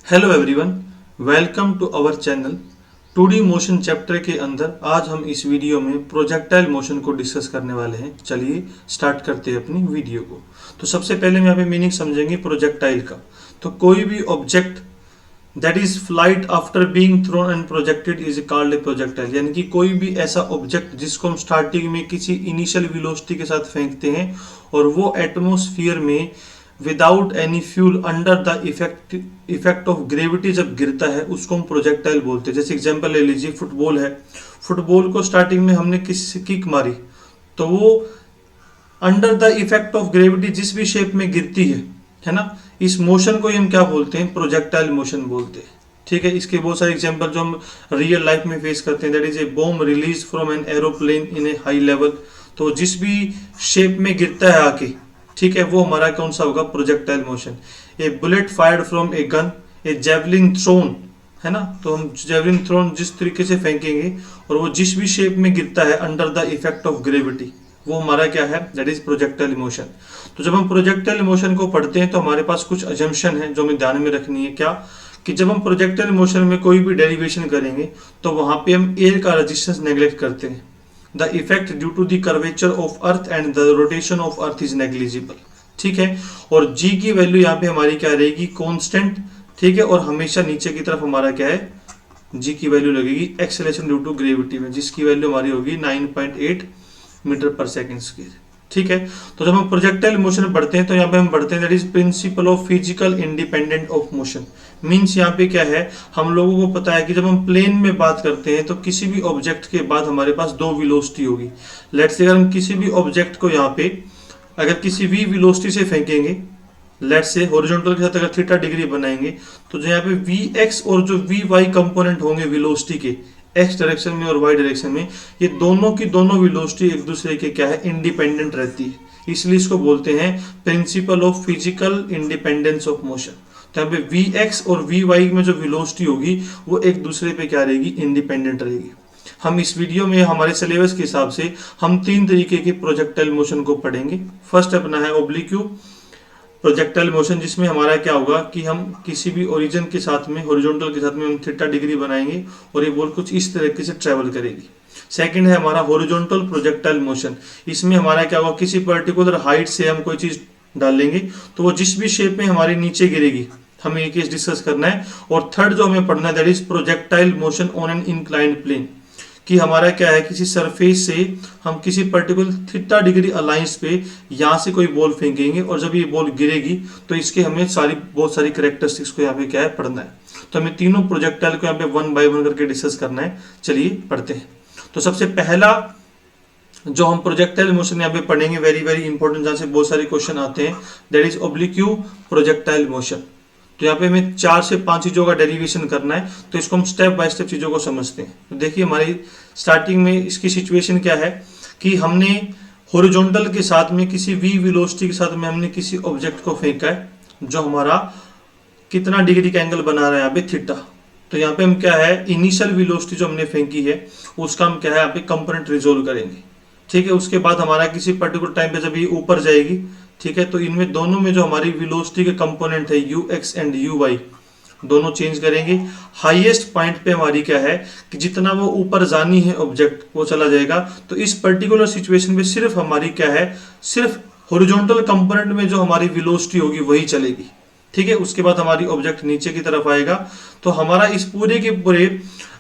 Hello everyone, welcome to our channel. 2D motion chapter के अंदर आज हम इस वीडियो में प्रोजेक्टाइल मोशन को डिस्कस करने वाले हैं। चलिए स्टार्ट करते हैं अपनी वीडियो को। तो सबसे पहले हम यहाँ पे मीनिंग समझेंगे प्रोजेक्टाइल का। तो कोई भी object that is flight after being thrown and projected is called a projectile, यानी कि कोई भी ऐसा ऑब्जेक्ट जिसको हम स्टार्टिंग में किसी इनिशियल वेलोसिटी के साथ फेंकते हैं और वो एटमॉस्फेयर में without any fuel under the effect of gravity जब गिरता है उसको हम प्रोजेक्टाइल बोलते हैं। जैसे एग्जांपल ले लीजिए, फुटबॉल है। फुटबॉल को स्टार्टिंग में हमने किसी किक मारी तो वो under the effect of gravity जिस भी शेप में गिरती है ना, इस मोशन को ही हम क्या बोलते हैं? प्रोजेक्टाइल मोशन बोलते हैं। ठीक है, इसके बहुत सारे एग्जांपल जो हम रियल लाइफ में फेस करते हैं, that is a bomb release from an aeroplane in A high level. तो जिस भी शेप में गिरता है आके, ठीक है, वो हमारा कौन सा होगा? Projectile motion. A bullet fired from a gun, a javelin thrown, है ना। तो हम जेवलिन थ्रोन जिस तरीके से फेंकेंगे और वो जिस भी शेप में गिरता है under the effect of gravity, वो हमारा क्या है? That is projectile motion. तो जब हम प्रोजेक्टाइल मोशन को पढ़ते हैं तो हमारे पास कुछ अजम्पशन है जो हमें ध्यान में रखनी है। क्या? कि जब हम प्रोजेक्टाइल मोशन में कोई भी डेरिवेशन करेंगे तो वहां पे हम एयर का रेजिस्टेंस नेग्लेक्ट करते हैं। The effect due to the curvature of earth and the rotation of earth is negligible. ठीक है, और जी की वैल्यू यहाँ पे हमारी क्या रहेगी? कांस्टेंट। ठीक है, और हमेशा नीचे की तरफ हमारा क्या है? जी की वैल्यू लगेगी एक्सेलरेशन ड्यू टू ग्रेविटी में, जिसकी वैल्यू हमारी होगी 9.8 मीटर पर सेकेंड स्क्वायर। ठीक है, तो जब हम प्रोजेक्टाइल मोशन पढ़ते हैं तो यहाँ पे हम पढ़ते हैं that is principle of physical independent of motion. Means यहाँ पे क्या है, हम लोगों को पता है कि जब हम प्लेन में बात करते हैं तो किसी भी ऑब्जेक्ट के बाद हमारे पास दो वेलोसिटी होगी। लेट्स से अगर हम किसी भी ऑब्जेक्ट को यहाँ पे अगर किसी भी वेलोसिटी से फेंकेंगे, लेट्स से हॉरिजॉन्टल के साथ अगर थीटा डिग्री बनाएंगे, तो जो यहाँ पे वी एक्स और जो वी वाई कंपोनेंट होंगे वेलोसिटी के, एक्स डायरेक्शन में और वाई डायरेक्शन में, ये दोनों की दोनों वेलोसिटी एक दूसरे के क्या है? इंडिपेंडेंट रहती है। इसलिए इसको बोलते हैं principle of physical independence of motion. तो यहाँ पे वी एक्स और वी वाई में जो वेलोसिटी होगी वो एक दूसरे पे क्या रहेगी? इंडिपेंडेंट रहेगी। हम इस वीडियो में हमारे सिलेबस के हिसाब से हम तीन तरीके के प्रोजेक्टाइल मोशन को पढ़ेंगे। फर्स्ट अपना है ओब्लिक्यू प्रोजेक्टाइल मोशन, जिसमें हमारा क्या होगा कि हम किसी भी ओरिजिन के साथ में, हॉरिजॉन्टल के साथ में हम थीटा डिग्री बनाएंगे और ये बॉल कुछ इस तरीके से ट्रेवल करेगी। सेकंड है हमारा हॉरिजॉन्टल प्रोजेक्टाइल मोशन। इसमें हमारा क्या होगा? किसी पर्टिकुलर हाइट से हम कोई चीज डालेंगे तो वो जिस भी शेप में हमारे नीचे गिरेगी, हमें ये केस डिस्कस करना है। और थर्ड जो हमें पढ़ना है that is projectile motion on an inclined plane, कि हमारा क्या है, किसी सरफेस से हम किसी पर्टिकुलर थीटा डिग्री अलाइंस पे यहाँ से कोई बॉल फेंकेंगे और जब ये बॉल गिरेगी तो इसके हमें बहुत सारी कैरेक्टरिस्टिक्स को यहाँ पे क्या है? पढ़ना है। तो हमें तीनों प्रोजेक्टाइल को यहाँ पे वन बाय वन करके डिस्कस करना है। चलिए पढ़ते हैं। तो सबसे पहला जो हम प्रोजेक्टाइल मोशन यहाँ पे पढ़ेंगे, वेरी वेरी इंपॉर्टेंट, जहाँ से बहुत सारे क्वेश्चन आते हैं, दैट इज ऑब्लिक्यू प्रोजेक्टाइल मोशन। तो यहाँ पे हमें 4 से 5 चीजों का डेरिवेशन करना है, तो इसको हम स्टेप बाय स्टेप चीजों को समझते हैं। तो देखिए हमारी स्टार्टिंग में इसकी सिचुएशन क्या है कि हमने हॉरिजॉन्टल के साथ में किसी वी वेलोसिटी के साथ में हमने किसी ऑब्जेक्ट को फेंका है जो हमारा कितना डिग्री का एंगल बना रहा है? यहाँ पे थीटा। तो यहाँ पे हम क्या है, इनिशियल वेलोसिटी जो हमने फेंकी है उसका हम क्या है यहाँ पे कंपोनेंट रिजोल्व करेंगे। ठीक है, उसके बाद हमारा किसी पर्टिकुलर टाइम पे जब ये ऊपर जाएगी, ठीक है, तो इनमें दोनों में जो हमारी वेलोसिटी के कंपोनेंट है u x and u y, दोनों चेंज करेंगे। हाईएस्ट पॉइंट पे हमारी क्या है कि जितना वो ऊपर जानी है ऑब्जेक्ट वो चला जाएगा। तो इस पर्टिकुलर सिचुएशन में सिर्फ हमारी क्या है, सिर्फ हॉरिजॉन्टल कंपोनेंट में जो हमारी वेलोसिटी होगी वही चलेगी। ठीक है, उसके बाद हमारी ऑब्जेक्ट नीचे की तरफ आएगा। तो हमारा इस पूरे के पूरे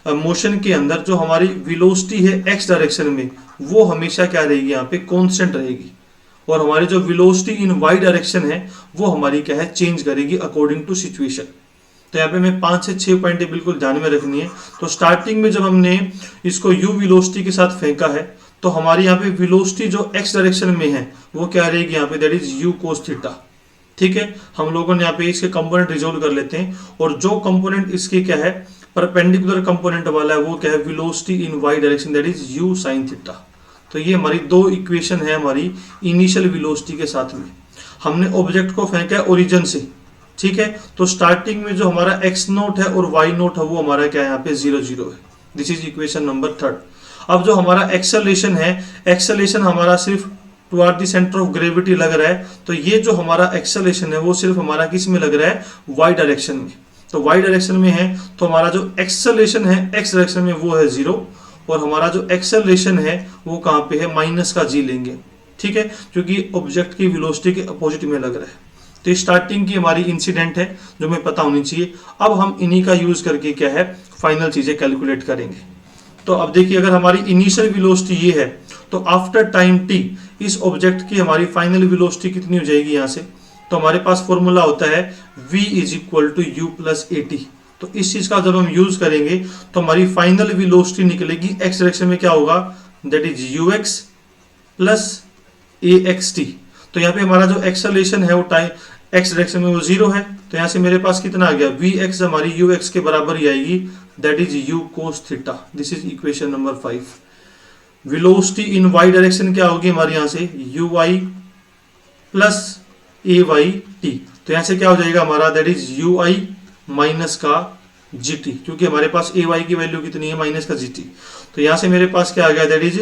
मोशन के अंदर जो हमारी वेलोसिटी है एक्स डायरेक्शन में वो हमेशा क्या रहेगी? यहाँ पे कांस्टेंट रहेगी। और हमारी जो वेलोसिटी इन वाई डायरेक्शन है वो हमारी क्या है? चेंज करेगी अकॉर्डिंग टू सिचुएशन। तो यहाँ पे हमें 5 से 6 पॉइंट बिल्कुल ध्यान में रखनी है। तो स्टार्टिंग में जब हमने इसको यू वेलोसिटी के साथ फेंका है तो हमारी यहाँ पे वेलोसिटी जो एक्स डायरेक्शन में है वो क्या रहेगी? यहाँ पे that is u cos theta. ठीक है, हम लोगों ने यहाँ पे इसके कंपोनेंट रिजोल्व कर लेते हैं। और जो कंपोनेंट इसके क्या है, परपेंडिकुलर कंपोनेंट वाला है, वो क्या है? Velocity in y direction, that is u sine theta. तो ये हमारी दो इक्वेशन है हमारी इनिशियल वेलोसिटी के साथ में। हमने ऑब्जेक्ट को फेंका है ओरिजिन से, ठीक है, तो स्टार्टिंग में जो हमारा एक्स नोट है और वाई नोट है वो हमारा क्या है? यहाँ पे 0 0 है। This is equation number 3। अब जो हमारा एक्सेलरेशन है, एक्सेलरेशन हमारा सिर्फ toward the centre of gravity लग रहा है। तो ये जो हमारा एक्सेलरेशन है वो सिर्फ हमारा किस में लग रहा है? वाई डायरेक्शन में। तो वाई डायरेक्शन में है तो हमारा जो एक्सेलरेशन है एक्स डायरेक्शन में वो है 0, और हमारा जो एक्सेलरेशन है वो कहाँ पे है, माइनस का जी लेंगे। ठीक है, क्योंकि ऑब्जेक्ट की वेलोसिटी के अपोजिट में लग रहा है। तो स्टार्टिंग की हमारी इंसिडेंट है जो हमें पता होनी चाहिए। अब हम इन्हीं का यूज करके क्या है, फाइनल चीजें कैलकुलेट करेंगे। तो अब देखिए, अगर हमारी इनिशियल वेलोसिटी ये है तो आफ्टर टाइम टी इस ऑब्जेक्ट की हमारी फाइनल वेलोसिटी कितनी हो जाएगी यहाँ से। तो हमारे पास फॉर्मूला होता है v is equal to u plus a t. तो इस चीज का जब हम यूज करेंगे तो हमारी फाइनल वेलोसिटी निकलेगी एक्स डायरेक्शन में क्या होगा, that is u x plus a x t. तो यहाँ पे हमारा जो एक्सेलरेशन है वो टाइम एक्स डायरेक्शन में वो 0 है, तो यहाँ से मेरे पास कितना आ गया, वी एक्स हमारी यू एक्स के बराबर ही आएगी, that is u cos theta. This is equation number 5। Velocity in y direction क्या होगी हमारे यहाँ से, u y plus a y t. तो यहाँ से क्या हो जाएगा हमारा, that is u i minus का जी टी, क्योंकि हमारे पास ए वाई की वैल्यू कितनी है, माइनस का जी टी। तो यहाँ से मेरे पास क्या आ गया, that is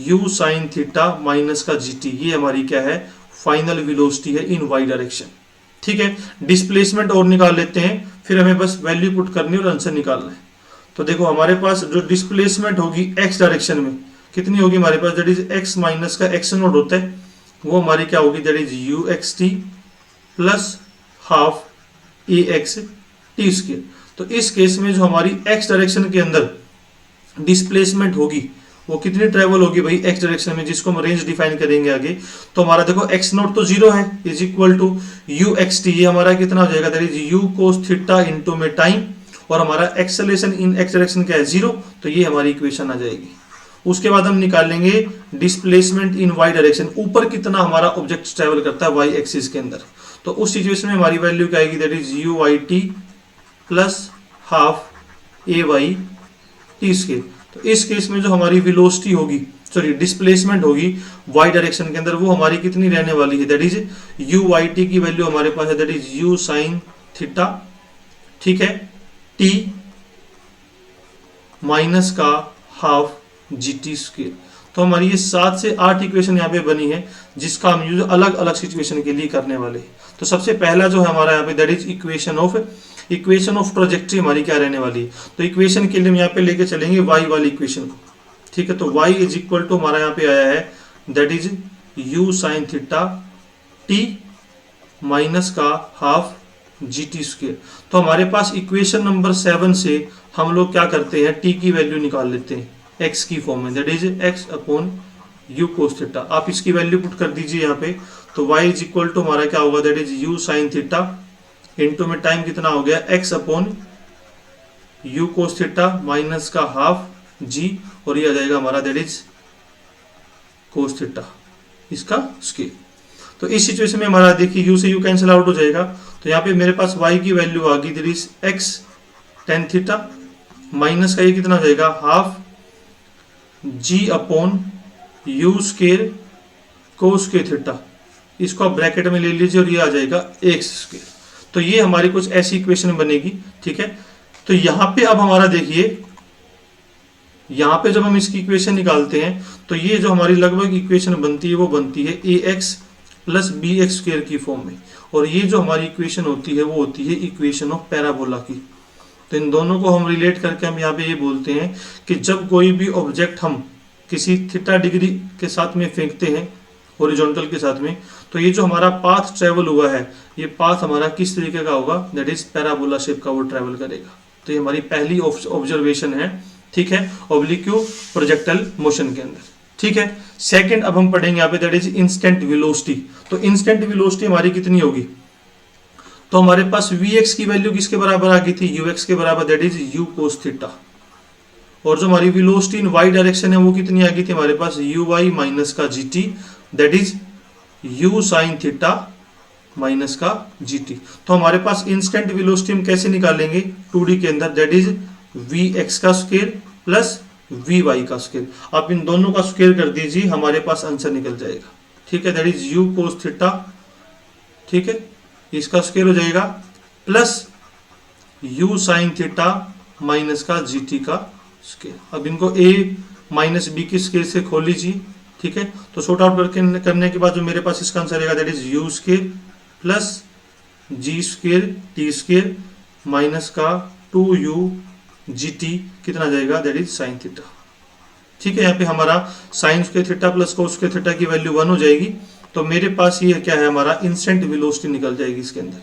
u sine theta minus का जी टी। ये हमारी क्या है, फाइनल वेलोसिटी है इन वाई डायरेक्शन। ठीक है, डिस्प्लेसमेंट और निकाल लेते हैं, फिर हमें बस वैल्यू पुट करनी और आंसर निकालना है। तो देखो हमारे पास जो डिस्प्लेसमेंट होगी एक्स डायरेक्शन में कितनी होगी हमारे पास, दैट इज एक्स माइनस का एक्स नोट होता है, वो हमारी क्या होगी, that is u x T plus half A x T square. तो इस केस में जो हमारी एक्स डायरेक्शन के अंदर डिस्प्लेसमेंट होगी वो कितनी ट्रेवल होगी भाई एक्स डायरेक्शन में, जिसको हम रेंज डिफाइन करेंगे आगे। तो हमारा देखो एक्स नोट तो 0 है, is equal to u x t, ये हमारा कितना हो जाएगा, that is u cos theta into में टाइम, और हमारा एक्सेलरेशन इन एक्स डायरेक्शन क्या है, 0। तो ये हमारी इक्वेशन आ जाएगी। उसके बाद हम निकालेंगे डिस्प्लेसमेंट इन वाई डायरेक्शन, ऊपर कितना हमारा ऑब्जेक्ट ट्रेवल करता है वाई एक्सिस के अंदर। तो उस सिचुएशन में हमारी वैल्यू क्या आएगी, that is u y t plus half a y t square. तो इस केस में जो हमारी वेलोसिटी होगी, सॉरी डिस्प्लेसमेंट होगी वाई डायरेक्शन के अंदर, वो हमारी कितनी रहने वाली है, that is u y t की वैल्यू हमारे पास है, that is u sine theta, ठीक है, टी माइनस का हाफ जी टी स्क्वायर। तो हमारी ये 7 से 8 इक्वेशन यहाँ पे बनी है, जिसका हम यूज अलग अलग सिचुएशन के लिए करने वाले हैं। तो सबसे पहला जो है हमारा यहाँ पे, that is equation of trajectory हमारी क्या रहने वाली है। तो इक्वेशन के लिए हम यहाँ पे लेके चलेंगे वाई वाली इक्वेशन को। ठीक है, तो y इज इक्वल टू हमारा यहाँ पे आया है, that is u sine theta t minus का हाफ जी टी स्क्वायर। तो हमारे पास इक्वेशन नंबर 7 से हम लोग क्या करते हैं, t की वैल्यू निकाल लेते हैं x की फॉर्म में, that is x upon u cos theta. आप इसकी वैल्यू पुट कर दीजिए यहाँ पे। तो y इज इक्वल टू हमारा क्या होगा, that is u sign theta into में टाइम कितना हो गया, x upon u cos theta minus का हाफ g, और ये आ जाएगा हमारा दैट इज कोस थीटा इसका स्क्वायर। तो इस सिचुएशन में हमारा देखिए u से u कैंसिल आउट हो जाएगा। तो यहाँ पे मेरे पास y की वैल्यू आ गई, that is x tan theta minus का ये कितना हो जाएगा, half g upon u square cos square theta. इसको आप ब्रैकेट में ले लीजिए और ये आ जाएगा x स्क्वायर। तो ये हमारी कुछ ऐसी इक्वेशन बनेगी। ठीक है, तो यहाँ पे अब हमारा देखिए, यहाँ पे जब हम इसकी इक्वेशन निकालते हैं तो ये जो हमारी लगभग इक्वेशन बनती है वो बनती है a x plus b x square की फॉर्म में, और ये जो हमारी इक्वेशन होती है वो होती है इक्वेशन ऑफ पैराबोला की। तो इन दोनों को हम रिलेट करके हम यहाँ पे ये बोलते हैं कि जब कोई भी ऑब्जेक्ट हम किसी थीटा डिग्री के साथ में फेंकते हैं, हॉरिजॉन्टल के साथ में, तो ये जो हमारा पाथ ट्रेवल हुआ है, ये पाथ हमारा किस तरीके का होगा, दैट इज पैराबोला शेप का वो ट्रेवल करेगा। तो ये हमारी पहली ऑब्जर्वेशन है। ठीक है, ऑब्लिक्यू प्रोजेक्टाइल मोशन के अंदर। ठीक है, सेकंड अब हम पढ़ेंगे यहाँ पे, दैट इज इंस्टेंट वेलोसिटी। तो इंस्टेंट वेलोसिटी हमारी कितनी होगी, तो हमारे पास vx की वैल्यू किसके बराबर आ गई थी, ux के बराबर, that is u cos theta. और जो हमारी वेलोसिटी इन y डायरेक्शन है वो कितनी आ गई थी हमारे पास, uy माइनस का gt, that is u sign theta minus का gt। तो हमारे पास इंस्टेंट वेलोसिटी हम कैसे निकालेंगे 2D के अंदर, दैट इज vx का स्क्वायर प्लस vy का स्क्वायर। आप इन दोनों का स्क्वायर कर दीजिए, हमारे पास आंसर निकल जाएगा। ठीक है, that is u cos theta, ठीक है, इसका स्क्वायर हो जाएगा plus u sign theta minus का gt का स्क्वायर। अब इनको a माइनस बी के स्क्वायर से खोल लीजिए। ठीक है, तो शॉर्ट आउट करने के बाद जो मेरे पास इसका आंसर आएगा, that is u square plus g square t square minus का 2u gt कितना जाएगा, दैट इज साइन थीटा। ठीक है, यहाँ पे हमारा sign square theta plus cos square theta की वैल्यू 1 हो जाएगी। तो मेरे पास ये क्या है, हमारा इंस्टेंट वेलोसिटी निकल जाएगी इसके अंदर।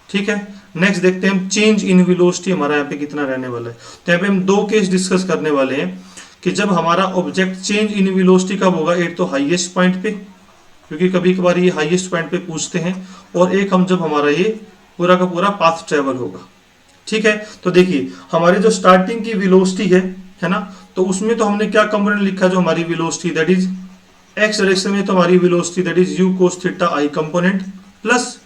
ठीक है, नेक्स्ट देखते हैं हम चेंज इन वेलोसिटी हमारा यहाँ पे कितना रहने वाला है। तो यहाँ पे हम दो केस डिस्कस करने वाले हैं कि जब हमारा ऑब्जेक्ट चेंज इन वेलोसिटी कब होगा, एक तो हाईएस्ट पॉइंट पे, क्योंकि कभी कभार ये हाईएस्ट पॉइंट पे पूछते हैं, और एक हम जब हमारा ये पूरा का पूरा पाथ ट्रेवल होगा। ठीक है, तो देखिए हमारी जो स्टार्टिंग की वेलोसिटी है ना, तो उसमें तो हमने क्या कंपोनेंट लिखा, जो हमारी velocity that is x direction में, तो हमारी velocity that is u cos theta I component plus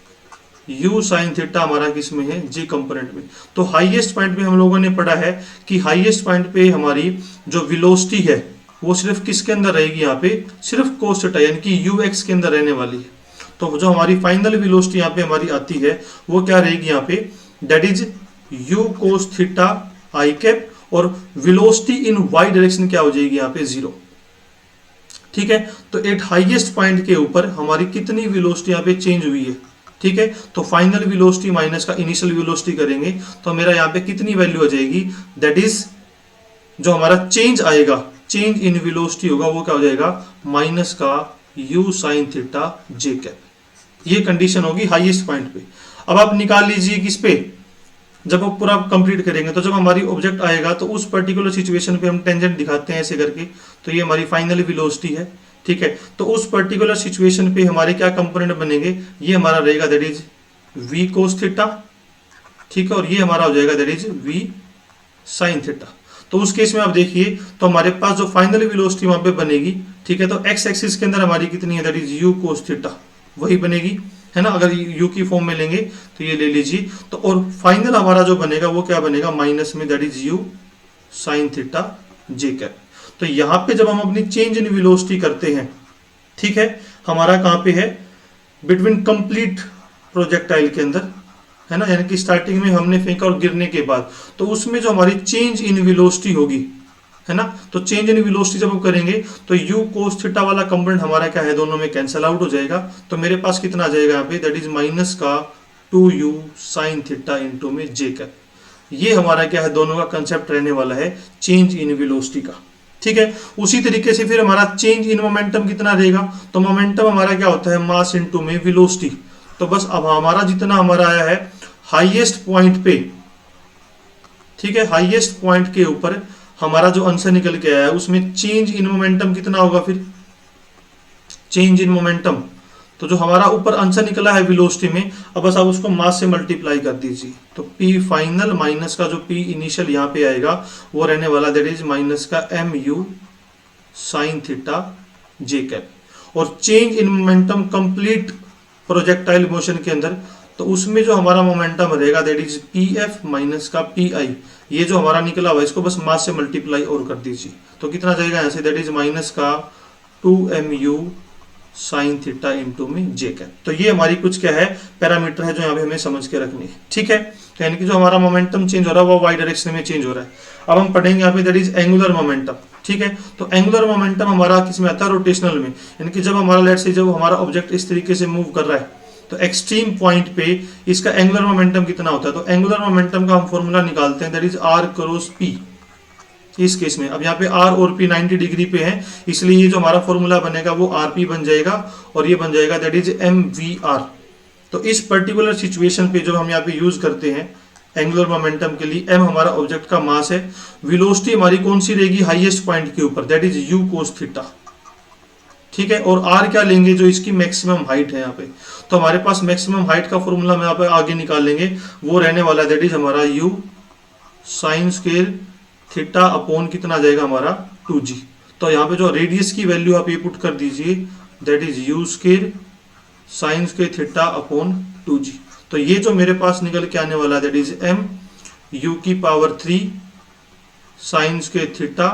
you sine theta हमारा किस में है, जी कंपोनेंट में। तो हाईएस्ट पॉइंट पे हम लोगों ने पढ़ा है कि हाईएस्ट पॉइंट पे हमारी जो वेलोसिटी है वो सिर्फ किसके अंदर रहेगी, यहाँ पे सिर्फ कोस थीटा यानी कि यू एक्स के अंदर रहने वाली है। तो जो हमारी फाइनल वेलोसिटी यहाँ पे हमारी आती है वो क्या रहेगी यहाँ पे, that is u cos theta I cap, और वेलोसिटी इन वाई डायरेक्शन क्या हो जाएगी यहाँ पे, 0। ठीक है, तो एट हाईएस्ट पॉइंट के ऊपर हमारी कितनी वेलोसिटी यहाँ पे चेंज हुई है। ठीक है, तो फाइनल वेलोसिटी माइनस का इनिशियल वेलोसिटी करेंगे तो मेरा यहाँ पे कितनी वैल्यू आ जाएगी, दैट इज जो हमारा चेंज आएगा, चेंज इन वेलोसिटी होगा वो क्या हो जाएगा, माइनस का you sine theta J cap. ये कंडीशन होगी हाईएस्ट पॉइंट पे। अब आप निकाल लीजिए किस पे, जब आप पूरा कंप्लीट करेंगे तो जब हमारी ऑब्जेक्ट आएगा तो उस पर्टिकुलर सिचुएशन पे हम टेंजेंट दिखाते हैं ऐसे करके, तो ये हमारी फाइनल वेलोसिटी है। ठीक है, तो उस पर्टिकुलर सिचुएशन पे हमारे क्या कंपोनेंट बनेंगे, ये हमारा रहेगा that is v cos theta. ठीक है, और ये हमारा हो जाएगा that is v sign theta. तो उस केस में आप देखिए तो हमारे पास जो फाइनल वेलोसिटी वहां पे बनेगी, ठीक है, तो x एक्सिस के अंदर हमारी कितनी है, that is u cos theta वही बनेगी, है ना। अगर u की फॉर्म में लेंगे तो ये ले लीजिए, तो और फाइनल हमारा जो बनेगा वो क्या बनेगा, माइनस में that is u sine theta J cap. तो यहाँ पे जब हम अपनी चेंज इन वेलोसिटी करते हैं, ठीक है, हमारा कहाँ पे है, बिटवीन कंप्लीट प्रोजेक्टाइल के अंदर, है ना, यानी कि स्टार्टिंग में हमने फेंका और गिरने के बाद, तो उसमें जो हमारी चेंज इन वेलोसिटी होगी, है ना, तो चेंज इन वेलोसिटी जब हम करेंगे तो u कोस थीटा वाला कंपोनेंट हमारा क्या है, दोनों में कैंसिल आउट हो जाएगा। तो मेरे पास कितना आ जाएगा यहाँ पे, दैट इज माइनस का 2u साइन थीटा इंटू में j कैप। ये हमारा क्या है, दोनों का कंसेप्ट रहने वाला है चेंज इन वेलोसिटी का। ठीक है, उसी तरीके से फिर हमारा चेंज इन मोमेंटम कितना रहेगा, तो मोमेंटम हमारा क्या होता है, मास इनटू में वेलोसिटी। तो बस अब हमारा जितना हमारा आया है हाईएस्ट पॉइंट पे, ठीक है, हाईएस्ट पॉइंट के ऊपर हमारा जो आंसर निकल के आया है उसमें चेंज इन मोमेंटम कितना होगा, फिर चेंज इन मोमेंटम, तो जो हमारा ऊपर आंसर निकला है वेलोसिटी में, अब बस आप उसको मास से मल्टीप्लाई कर दीजिए। तो P फाइनल माइनस का जो P इनिशियल यहाँ पे आएगा वो रहने वाला दैट इज माइनस का mu साइन थीटा जे कैप। और change in momentum complete projectile motion के अंदर, तो उसमें जो हमारा मोमेंटम रहेगा दैट इज Pf माइनस का Pi। ये जो हमारा निकला हुआ है इसको बस मास से मल्टीप्लाई और कर दीजिए, तो कितना जाएगा यहाँ से, दैट इज माइनस का 2mu साइन थीटा इंटू में जे कैप। तो ये हमारी कुछ क्या है, पैरामीटर है जो यहाँ पे हमें समझ के रखनी है। ठीक है, तो यानी कि जो हमारा मोमेंटम चेंज हो रहा है वो वाई डायरेक्शन में चेंज हो रहा है। अब हम पढ़ेंगे यहाँ पे दैट इज एंगुलर मोमेंटम। ठीक है, तो एंगुलर मोमेंटम हमारा किस में आता है, रोटेशनल में, यानी कि जब हमारा लेट से जब हमारा ऑब्जेक्ट इस तरीके से मूव कर रहा है तो एक्सट्रीम पॉइंट पे इसका एंगुलर मोमेंटम कितना होता है। तो एंगुलर मोमेंटम का हम फॉर्मूला निकालते हैं that is r cross p। इस केस में अब यहाँ पे r और p 90 डिग्री पे है, इसलिए ये जो हमारा फॉर्मूला बनेगा वो rp बन जाएगा और ये बन जाएगा दैट इज mvr। तो इस पर्टिकुलर सिचुएशन पे जो हम यहाँ पे यूज करते हैं एंगुलर मोमेंटम के लिए, m हमारा ऑब्जेक्ट का मास है, वेलोसिटी हमारी कौन सी रहेगी, हाईएस्ट पॉइंट के ऊपर that is u cos theta. ठीक है, और r क्या लेंगे, जो इसकी मैक्सिमम हाइट है यहाँ पे। तो हमारे पास मैक्सिमम हाइट का फॉर्मूला हम यहाँ पे आगे निकाल लेंगे, वो रहने वाला दैट इज हमारा u sign square theta upon कितना आ जाएगा हमारा 2g। तो यहाँ पे जो रेडियस की वैल्यू आप ये पुट कर दीजिए that is u square sine square theta upon 2g। तो ये जो मेरे पास निकल के आने वाला दैट इज m u की power 3 sign square theta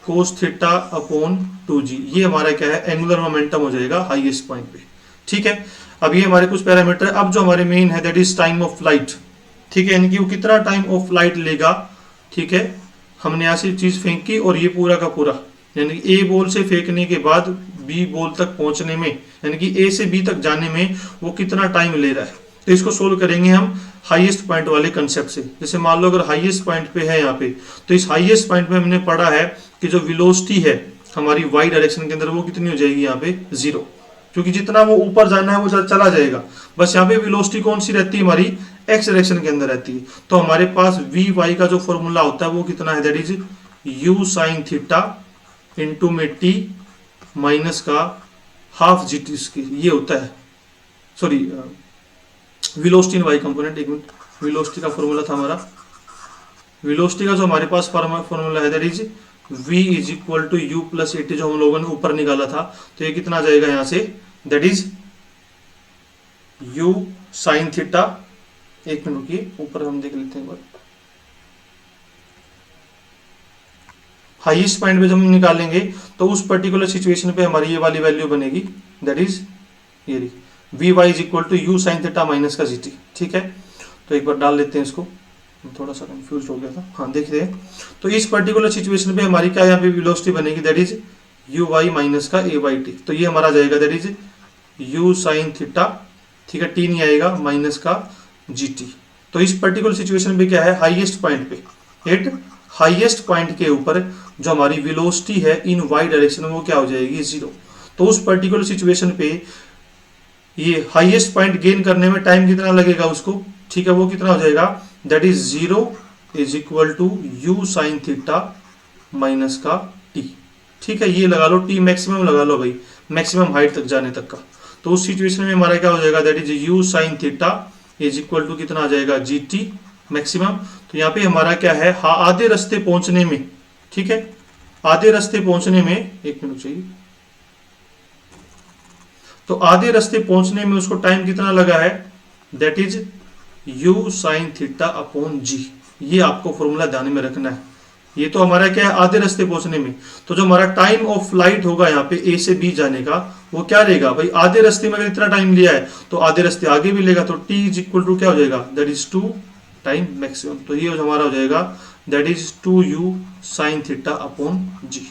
cos theta upon 2g। ये हमारा क्या है, एंगुलर मोमेंटम हो जाएगा हाईएस्ट पॉइंट पे। ठीक है, अब ये हमारे कुछ पैरामीटर है। अब जो हमारे मेन है that is time of flight. ठीक है, यानी कि वो कितना टाइम ऑफ फ्लाइट लेगा। ठीक है, हमने यहाँ से चीज फेंकी और ये पूरा का पूरा, यानी कि ए बॉल से फेंकने के बाद बी बॉल तक पहुंचने में, यानी कि ए से बी तक जाने में वो कितना टाइम ले रहा है। तो इसको सोल्व करेंगे हम हाईएस्ट पॉइंट वाले कंसेप्ट से। जैसे मान लो अगर हाईएस्ट पॉइंट पे है यहाँ पे, तो इस हाईएस्ट पॉइंट में हमने पढ़ा है कि जो वेलोसिटी है हमारी वाई डायरेक्शन के अंदर वो कितनी हो जाएगी यहाँ पे 0, क्योंकि जितना वो ऊपर जाना है वो चला जाएगा। बस यहाँ पे वेलोसिटी कौन सी रहती है हमारी एक्स डायरेक्शन के अंदर रहती है। तो हमारे पास वी वाई का जो फॉर्मूला होता है वो कितना है, that is u sine theta into में टी माइनस का हाफ जी टी स्क्वायर, ये होता है। Sorry, velocity in y component, एक मिनट, वेलोसिटी का फॉर्मूला था हमारा, वेलोसिटी का जो हमारे पास फॉर्मूला है that is v is equal to u plus a t, जो हम लोगों ने ऊपर निकाला था। तो ये कितना जाएगा यहां से, that is u sine theta, एक मिनट रुकिए ऊपर हम देख लेते हैं एक बार। हाईएस्ट पॉइंट पे जब हम निकालेंगे तो उस पर्टिकुलर सिचुएशन पे हमारी ये वाली वैल्यू बनेगी, दैट इज ये रही v y is equal to u sine theta minus का जी टी। ठीक है, तो एक बार डाल लेते हैं इसको, थोड़ा सा कंफ्यूज हो गया था। हाँ देखते हैं, तो इस पर्टिकुलर सिचुएशन पे हमारी क्या यहाँ पे वेलोसिटी बनेगी, that is u y minus का ए वाई टी। तो ये हमारा जाएगा that is u sine theta, ठीक है, टी नहीं आएगा, माइनस का जी टी। तो इस पर्टिकुलर सिचुएशन पे क्या है, हाईएस्ट पॉइंट पे, एट हाईएस्ट पॉइंट के ऊपर जो हमारी वेलोसिटी है इन वाई डायरेक्शन में वो क्या हो जाएगी 0। तो उस पर्टिकुलर सिचुएशन पे ये हाईएस्ट पॉइंट गेन करने में टाइम कितना लगेगा उसको, ठीक है, वो कितना हो जाएगा, that is 0 is equal to u sine theta minus का टी। ठीक है, ये लगा लो, टी मैक्सिमम लगा लो भाई, मैक्सिमम हाइट तक जाने तक का। तो उस सिचुएशन में हमारा क्या हो जाएगा, that is u sine theta is equal to कितना आ जाएगा, जी टी मैक्सिमम। तो यहाँ पे हमारा क्या है, आधे रास्ते पहुंचने में, ठीक है, आधे रास्ते पहुंचने में, एक मिनट चाहिए, तो आधे रास्ते पहुंचने में उसको टाइम कितना लगा है, that is u sine theta upon g. ये आपको फॉर्मूला ध्यान में रखना है। ये तो हमारा क्या है, आधे रास्ते पहुंचने में। तो जो हमारा टाइम ऑफ फ्लाइट होगा यहाँ पे ए से बी जाने का, वो क्या रहेगा भाई, आधे रास्ते में अगर इतना टाइम लिया है तो आधे रास्ते आगे भी लेगा, तो टी इज इक्वल टू क्या हो जाएगा, दैट इज 2 टाइम मैक्सिमम। तो ये हमारा हो जाएगा that is 2u sine theta upon g.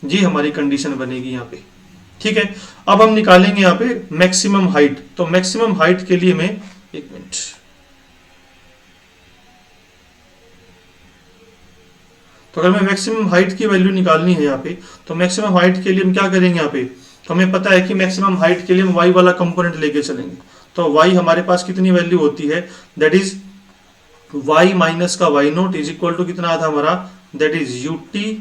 ये हमारी कंडीशन बनेगी यहाँ पे। ठीक है, अब हम निकालेंगे यहाँ पे मैक्सिमम हाइट। तो मैक्सिमम हाइट के लिए मैं, एक मिनट, तो अगर मैं मैक्सिमम हाइट की वैल्यू निकालनी है यहाँ पे, तो मैक्सिमम हाइट के लिए हम क्या करेंगे यहाँ पे, तो हमें पता है कि मैक्सिमम हाइट के लिए हम y वाला कंपोनेंट लेके चलेंगे। तो y हमारे पास कितनी वैल्यू होती है, दैट इज y माइनस का y naught is equal to कितना आता हमारा, that is u t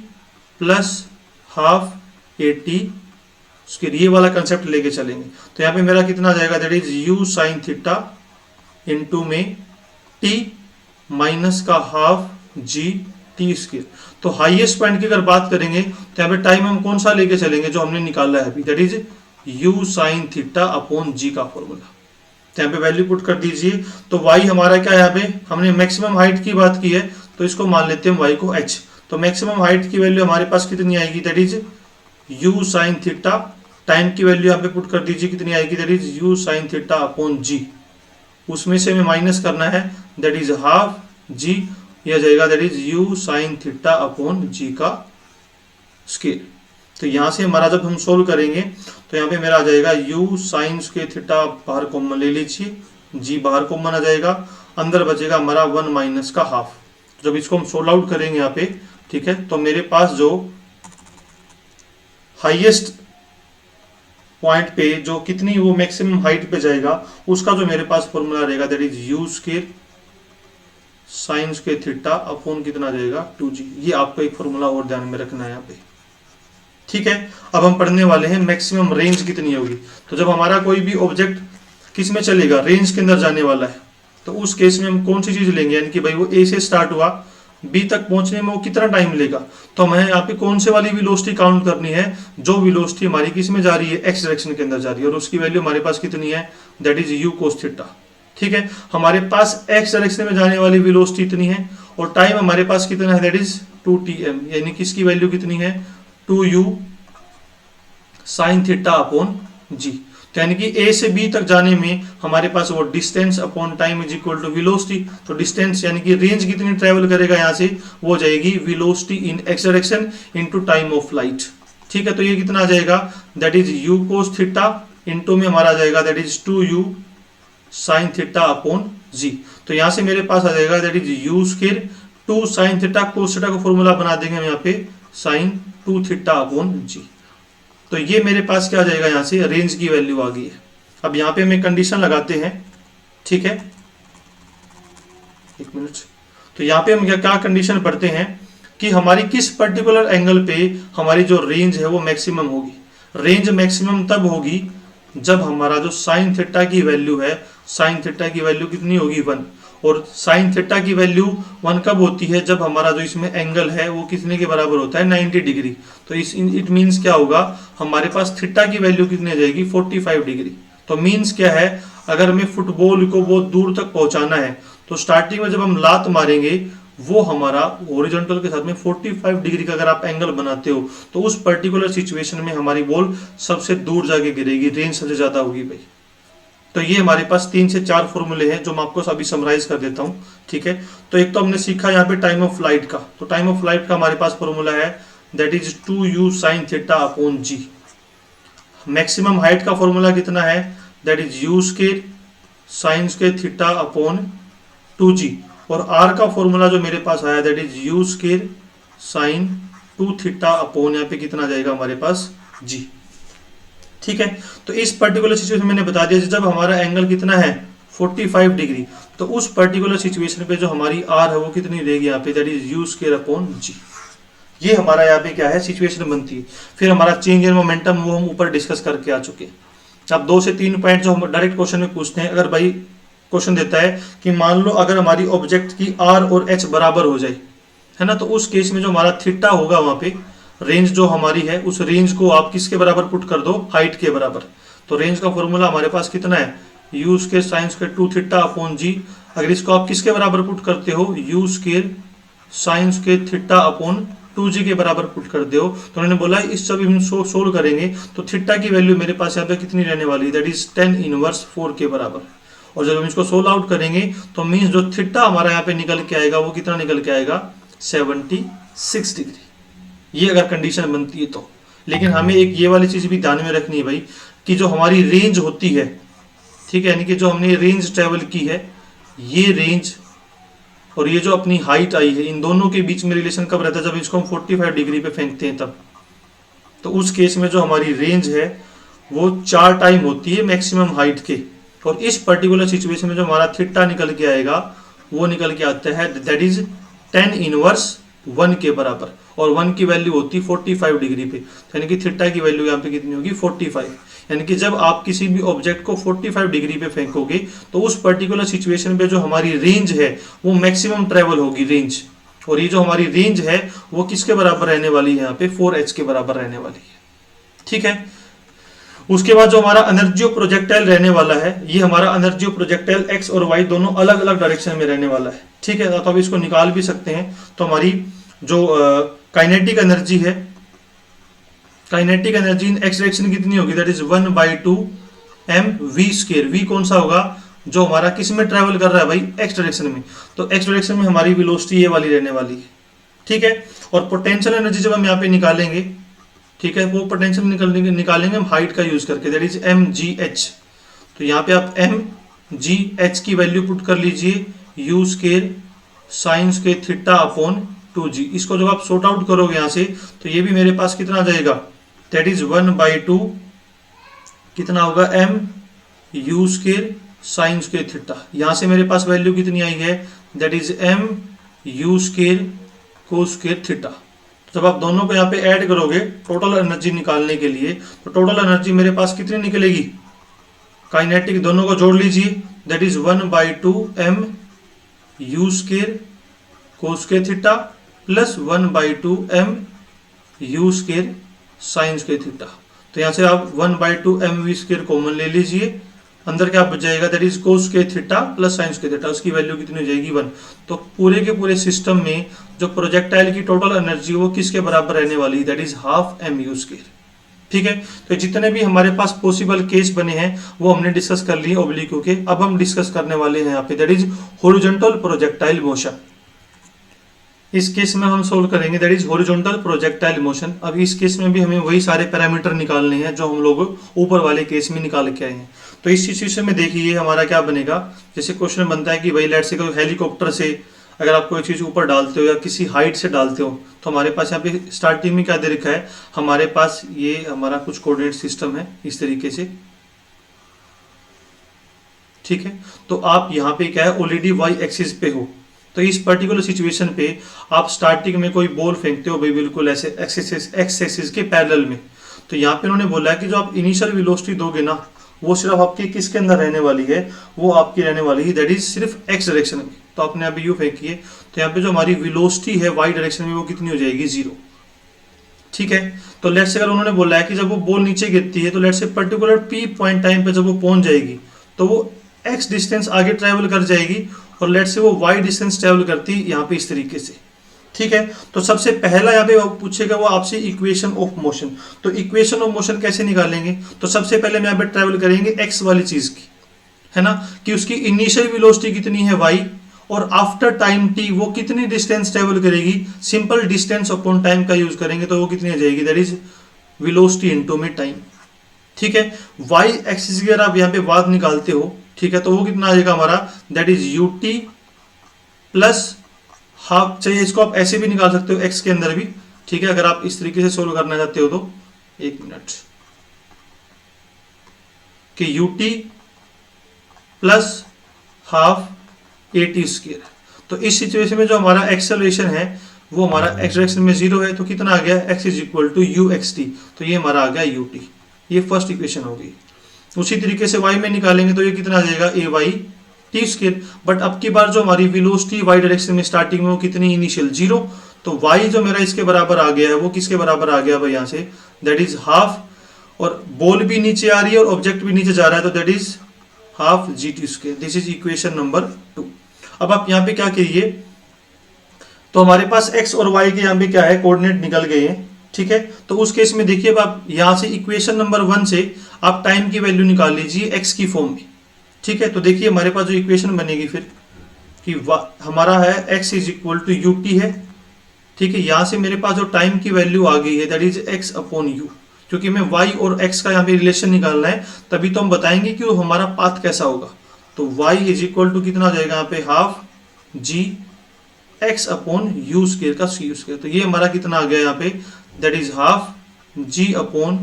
plus half a t. उसके ये वाला कंसेप्ट लेके चलेंगे। तो यहाँ पे मेरा कितना जाएगा, that is u sine theta into में टी माइनस का हाफ जी टी स्क्वायर। तो हाईएस्ट पॉइंट की अगर बात करेंगे तो यहाँ पे टाइम हम कौन सा लेके चलेंगे, जो हमने निकाला है अभी, that is u sine theta upon g का फॉर्मूला। तो यहाँ पे वैल्यू पुट कर दीजिए। तो y हमारा क्या है, यहाँ पे हमने मैक्सिमम हाइट की बात की है, तो इसको मान लेते हैं y को h। तो मैक्सिमम हाइट की वैल्यू हमारे पास कितनी आएगी, that is u sine theta, time की वैल्यू यहाँ पे पुट कर दीजिए कितनी आएगी, that is u sine theta upon g. उसमें से हमें माइनस करना है, दैट इज हाफ जी, यह जाएगा that is u sine theta upon g का स्क्वायर। तो यहाँ से हमारा जब हम सोल्व करेंगे तो यहाँ पे मेरा आ जाएगा यू साइन स्क्वायर थीटा, बाहर कॉमन ले लीजिए, जी बाहर कॉमन आ जाएगा, अंदर बचेगा हमारा 1 माइनस का हाफ। जब इसको हम सोल्व आउट करेंगे यहाँ पे, ठीक है, तो मेरे पास जो हाईएस्ट पॉइंट पे जो कितनी वो मैक्सिमम हाइट पे जाएगा, उसका जो मेरे पास फॉर्मूला रहेगा, that is u square sine square theta upon कितना जाएगा 2g। ये आपको एक फॉर्मूला और ध्यान में रखना है यहाँ पे। ठीक है, अब हम पढ़ने वाले हैं मैक्सिमम रेंज कितनी होगी। तो जब हमारा कोई भी ऑब्जेक्ट किस में चलेगा, रेंज के अंदर जाने वाला है, तो उस केस में हम कौन सी चीज लेंगे, यानी कि भाई वो ए से स्टार्ट हुआ, बी तक पहुंचने में वो कितना टाइम लेगा। तो हमें यहाँ पे कौन से वाली वेलोसिटी काउंट करनी है, जो वेलोसिटी हमारी किस में जा रही है, एक्स डायरेक्शन के अंदर जा रही है, और उसकी वैल्यू हमारे पास कितनी है, that is u cos theta. ठीक है, हमारे पास एक्स डायरेक्शन में जाने वाली वेलोसिटी इतनी है, और टाइम हमारे पास कितना है, दैट इज 2tm, यानी कि इसकी वैल्यू कितनी है, 2u sine theta upon g. तो यानी कि ए से बी तक जाने में हमारे पास वो distance upon time is equal to velocity. तो डिस्टेंस यानी कि रेंज कितनी ट्रेवल करेगा यहाँ से, वो जाएगी velocity in x direction into time of flight. ठीक है, तो ये कितना आ जाएगा, that is u cos theta into में हमारा आ जाएगा that is 2u sine theta upon g. तो यहां से मेरे पास आ जाएगा that is u square 2 sine theta cos theta का फॉर्मूला बना देंगे हम यहाँ पे साइन 2 थीटा अपॉन जी। तो ये मेरे पास क्या आ जाएगा, यहाँ से रेंज की वैल्यू आ गई है। अब यहाँ पे हमें कंडीशन लगाते हैं, ठीक है, एक मिनट। तो यहाँ पे हम क्या कंडीशन पढ़ते हैं कि हमारी किस पर्टिकुलर एंगल पे हमारी जो रेंज है वो मैक्सिमम होगी। रेंज मैक्सिमम तब होगी जब हमारा जो साइन थीटा की वैल्यू है, साइन थीटा की वैल्यू कितनी होगी 1, और साइन थीटा की वैल्यू 1 कब होती है, जब हमारा जो इसमें एंगल है वो कितने के बराबर होता है 90 डिग्री। तो इट मीन्स क्या होगा, हमारे पास थीटा की वैल्यू कितनी आ जाएगी 45 डिग्री। तो मीन्स क्या है, अगर हमें फुटबॉल को बहुत दूर तक पहुंचाना है तो स्टार्टिंग में जब हम लात मारेंगे वो हमारा हॉरिजॉन्टल के साथ में 45 डिग्री का अगर आप एंगल बनाते हो तो उस पर्टिकुलर सिचुएशन में हमारी बॉल सबसे दूर जाके गिरेगी, रेंज सबसे ज्यादा होगी भाई। तो ये हमारे पास 3 से 4 फॉर्मूले हैं जो मैं आपको अभी समराइज कर देता हूं, ठीक है। तो एक तो हमने सीखा यहाँ पे टाइम ऑफ फ्लाइट का। तो टाइम ऑफ फ्लाइट का हमारे पास फॉर्मूला है that is 2u sine theta upon g. Maximum height का फॉर्मूला कितना है, that is u square sine square theta upon 2g। और r का फॉर्मूला जो मेरे पास आया that is u square sine 2 theta upon यहाँ पे कितना जाएगा हमारे पास g, ठीक है। तो इस पर्टिकुलर सिचुएशन मैंने बता दिया जब हमारा एंगल कितना है 45 डिग्री, तो उस पर्टिकुलर सिचुएशन पे जो हमारी r है वो कितनी रहेगी यहाँ पे that is u square upon g। ये हमारा यहाँ पे क्या है सिचुएशन बनती है। फिर हमारा चेंज इन मोमेंटम वो हम ऊपर डिस्कस करके आ चुके हैं। अब 2 से 3 पॉइंट जो हम डायरेक्ट क्वेश्चन में पूछते हैं, अगर भाई क्वेश्चन देता है कि मान लो अगर हमारी ऑब्जेक्ट की r और h बराबर हो जाए, है ना, तो उस केस में जो हमारा थीटा होगा वहां पे रेंज जो हमारी है उस रेंज को आप किसके बराबर पुट कर दो, हाइट के बराबर। तो रेंज का फॉर्मूला हमारे पास कितना है, u square sine square 2 theta upon g. अगर इसको आप किसके बराबर पुट करते हो, u square sine square theta upon 2g के बराबर पुट कर दो। तो उन्होंने बोला इस सब हम सोल्व करेंगे तो थीटा की वैल्यू मेरे पास यहाँ पे कितनी रहने वाली है, दैट इज 10 इनवर्स 4 के बराबर। और जब हम इसको सोल्व आउट करेंगे तो मीन्स जो थीटा हमारा यहाँ पे निकल के आएगा वो कितना निकल के आएगा 76 डिग्री। ये अगर कंडीशन बनती है तो। लेकिन हमें एक ये वाली चीज भी ध्यान में रखनी है भाई कि जो हमारी रेंज होती है, ठीक है, यानी कि जो हमने रेंज ट्रेवल की है, ये रेंज और ये जो अपनी हाइट आई है, इन दोनों के बीच में रिलेशन कब रहता है, जब इसको हम 45 डिग्री पे फेंकते हैं तब। तो उस केस में जो हमारी रेंज है वो 4 टाइम होती है मैक्सिमम हाइट के। और इस पर्टिकुलर सिचुएशन में जो हमारा थीटा निकल के आएगा वो निकल के आता है दैट इज 10 इनवर्स 1 के बराबर। और 1 की वैल्यू होती है 45 डिग्री पे, यानी कि थीटा की वैल्यू यहाँ पे कितनी होगी 45। यानी कि जब आप किसी भी ऑब्जेक्ट को 45 डिग्री पे फेंकोगे तो उस पर्टिकुलर सिचुएशन पे जो हमारी रेंज है वो मैक्सिमम ट्रेवल होगी रेंज। और ये जो हमारी रेंज है वो किसके बराबर रहने वाली है, यहाँ पे 4h के बराबर रहने वाली है, ठीक है। उसके बाद जो हमारा एनर्जी ऑफ प्रोजेक्टाइल रहने वाला है, ये हमारा एनर्जी ऑफ प्रोजेक्टाइल एक्स और वाई दोनों अलग अलग डायरेक्शन में रहने वाला है, ठीक है। तो अब इसको निकाल भी सकते हैं। तो हमारी जो काइनेटिक एनर्जी है, kinetic energy in x direction कितनी होगी, दैट इज 1/2 mv²। वी कौन सा होगा, जो हमारा किस में ट्रेवल कर रहा है भाई, एक्स डायरेक्शन में। तो एक्स डायरेक्शन में हमारी वेलोसिटी ये वाली रहने वाली है, ठीक है। और पोटेंशियल एनर्जी जब हम यहाँ पे निकालेंगे, ठीक है, वो पोटेंशियल निकालेंगे हम हाइट का यूज करके, दैट इज mgh। तो यहाँ पे आप mgh की वैल्यू पुट कर लीजिए you square sine square theta upon 2g। इसको जब आप सॉर्ट आउट करोगे यहाँ से तो ये भी मेरे पास कितना आ जाएगा, दैट इज 1/2 कितना होगा m you square sine square theta. यहाँ से मेरे पास वैल्यू कितनी आई है, that is m you square cos square theta. जब आप दोनों को यहाँ पे ऐड करोगे टोटल एनर्जी निकालने के लिए, तो टोटल एनर्जी मेरे पास कितनी निकलेगी, काइनेटिक दोनों को जोड़ लीजिए, that is 1/2 m you square cos square theta plus 1/2 m you square sine square theta. तो यहाँ से आप 1/2 mv² कॉमन ले लीजिए, अंदर क्या बच जाएगा, that is cos square theta plus sign square theta, उसकी वैल्यू कितनी हो जाएगी 1। तो पूरे के पूरे सिस्टम में जो प्रोजेक्टाइल की टोटल एनर्जी वो किसके बराबर रहने वाली है, दैट इज हाफ mu², ठीक है। तो जितने भी हमारे पास पॉसिबल केस बने हैं वो हमने डिस्कस कर लिए ओब्लिक्यू के। अब हम डिस्कस करने वाले हैं यहाँ पे that is horizontal projectile motion. इस केस में हम सोल्व करेंगे that is horizontal projectile motion. अब इस केस में भी हमें वही सारे पैरामीटर निकालने हैं जो हम लोग ऊपर वाले केस में निकाल के आए हैं। तो इस सिचुएशन में देखिए हमारा क्या बनेगा, जैसे क्वेश्चन बनता है कि भाई लेट्स से कोई हेलीकॉप्टर से अगर आप कोई चीज़ ऊपर डालते हो या किसी हाइट से डालते हो, तो हमारे पास यहाँ पे स्टार्टिंग में क्या दे रखा है, हमारे पास ये हमारा कुछ कोऑर्डिनेट सिस्टम है इस तरीके से, ठीक है। तो आप यहाँ पे क्या है ऑलरेडी वाई एक्सिस पे हो, तो इस पर्टिकुलर सिचुएशन पे आप स्टार्टिंग में कोई बॉल फेंकते हो भाई बिल्कुल ऐसे एक्स एक्सिस के पैरेलल में, तो यहाँ पे उन्होंने बोला है कि जो आप इनिशियल वेलोसिटी दोगे ना वो सिर्फ आपकी किसके अंदर रहने वाली है, वो आपकी रहने वाली है दैट इज सिर्फ एक्स डायरेक्शन में। तो आपने अभी यू फेंकी है, तो यहाँ पे जो हमारी वेलोसिटी है वाई डायरेक्शन में वो कितनी हो जाएगी, 0, ठीक है। तो लेट्स से अगर उन्होंने बोला है कि जब वो बॉल नीचे गिरती है तो let's say particular P point time पे जब वो पहुंच जाएगी तो वो एक्स डिस्टेंस आगे ट्रैवल कर जाएगी और लेट्स से वो वाई डिस्टेंस ट्रैवल करती है यहाँ पे इस तरीके से, ठीक है। तो सबसे पहला यहाँ पे पूछेगा वो आपसे इक्वेशन ऑफ मोशन। तो इक्वेशन ऑफ मोशन कैसे निकालेंगे, तो सबसे पहले हम यहाँ पे ट्रैवल करेंगे एक्स वाली चीज की, है ना, कि उसकी इनिशियल वेलोसिटी कितनी है वाई और आफ्टर टाइम टी वो कितनी डिस्टेंस ट्रैवल करेगी, सिंपल डिस्टेंस अपॉन टाइम का यूज करेंगे तो वो कितनी आ जाएगी, दैट इज वेलोसिटी इनटू में टाइम, ठीक है। वाई एक्सिस की अगर आप यहाँ पे वाद निकालते हो, ठीक है, तो वो कितना आ जाएगा हमारा, that is u t plus half, चाहिए इसको आप ऐसे भी निकाल सकते हो एक्स के अंदर भी, ठीक है, अगर आप इस तरीके से सोल्व करना चाहते हो तो, एक मिनट, कि you t plus half a T square. तो इस सिचुएशन में जो हमारा एक्सेलरेशन है वो हमारा एक्स डायरेक्शन में 0 है, तो कितना आ गया, x is equal to u x t, तो ये हमारा आ गया यू टी, ये फर्स्ट इक्वेशन होगी। उसी तरीके से y में निकालेंगे तो ये कितना आ जाएगा, ए वाई टी स्क्वायर, बट अब की बार जो हमारी वेलोसिटी y डायरेक्शन में स्टार्टिंग में वो कितनी, इनिशियल 0, तो y जो मेरा इसके बराबर आ गया है वो किसके बराबर आ गया भाई यहाँ से, दैट इज हाफ, और बॉल भी नीचे आ रही है और ऑब्जेक्ट भी नीचे जा रहा है, तो that is half g t square. This is equation number 2। अब आप यहाँ पे क्या करिए, तो हमारे पास x और y के यहाँ पे क्या है, कोऑर्डिनेट निकल गए हैं, ठीक है। तो उस केस में देखिए आप यहाँ से इक्वेशन नंबर 1 से आप टाइम की वैल्यू निकाल लीजिए x की फॉर्म में, ठीक है। तो देखिए हमारे पास जो इक्वेशन बनेगी फिर कि हमारा है x is equal to u t है, ठीक है। यहाँ से मेरे पास जो टाइम की वैल्यू आ गई है that is x upon you, क्योंकि हमें y और x का यहाँ पे रिलेशन निकालना है, तभी तो हम बताएंगे कि वो हमारा पाथ कैसा होगा। तो y इज इक्वल टू कितना आ जाएगा यहाँ पे, half g x upon u square का सी यू स्क्वायर, तो ये हमारा कितना आ गया यहाँ पे, that is half g upon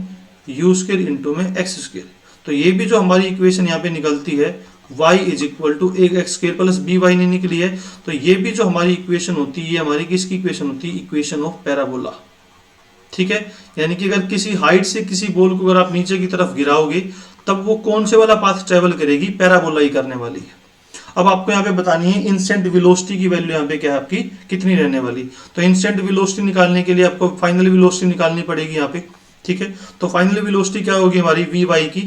u square into में एक्स स्क्वायर। तो ये भी जो हमारी इक्वेशन यहाँ पे निकलती है y इज इक्वल टू एक x square plus b y नहीं निकली है, तो ये भी जो हमारी इक्वेशन होती है हमारी किसकी इक्वेशन होती है, इक्वेशन ऑफ पैराबोला, ठीक है। यानी कि अगर किसी हाइट से किसी बॉल को अगर आप नीचे की तरफ गिराओगे तब वो कौन से वाला पाथ ट्रेवल करेगी, पैराबोला ही करने वाली है। अब आपको यहाँ पे बतानी है इंस्टेंट वेलोसिटी की वैल्यू यहाँ पे क्या है आपकी, कितनी रहने वाली। तो इंस्टेंट वेलोसिटी निकालने के लिए आपको फाइनल वेलोसिटी निकालनी पड़ेगी यहाँ पे, ठीक है। तो फाइनल वेलोसिटी क्या होगी हमारी, वी वाई की,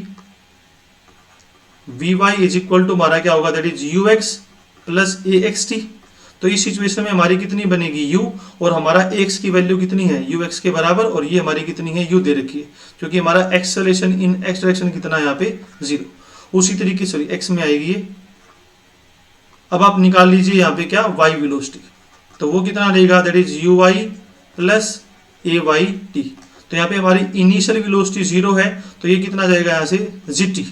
v y is equal to हमारा क्या होगा, that is u x plus a x t. तो इस सिचुएशन में हमारी कितनी बनेगी, u, और हमारा x की वैल्यू कितनी है, यू एक्स के बराबर, और ये हमारी कितनी है, u दे रखी है, क्योंकि हमारा एक्सेलरेशन इन x डायरेक्शन कितना है यहाँ पे 0। उसी तरीके से x में आएगी ये। अब आप निकाल लीजिए यहाँ पे क्या, y वेलोसिटी, तो वो कितना रहेगा, that is u y plus a y t. तो यहाँ पे हमारी इनिशियल वेलोसिटी 0 है, तो ये कितना जाएगा यहाँ से, जी टी,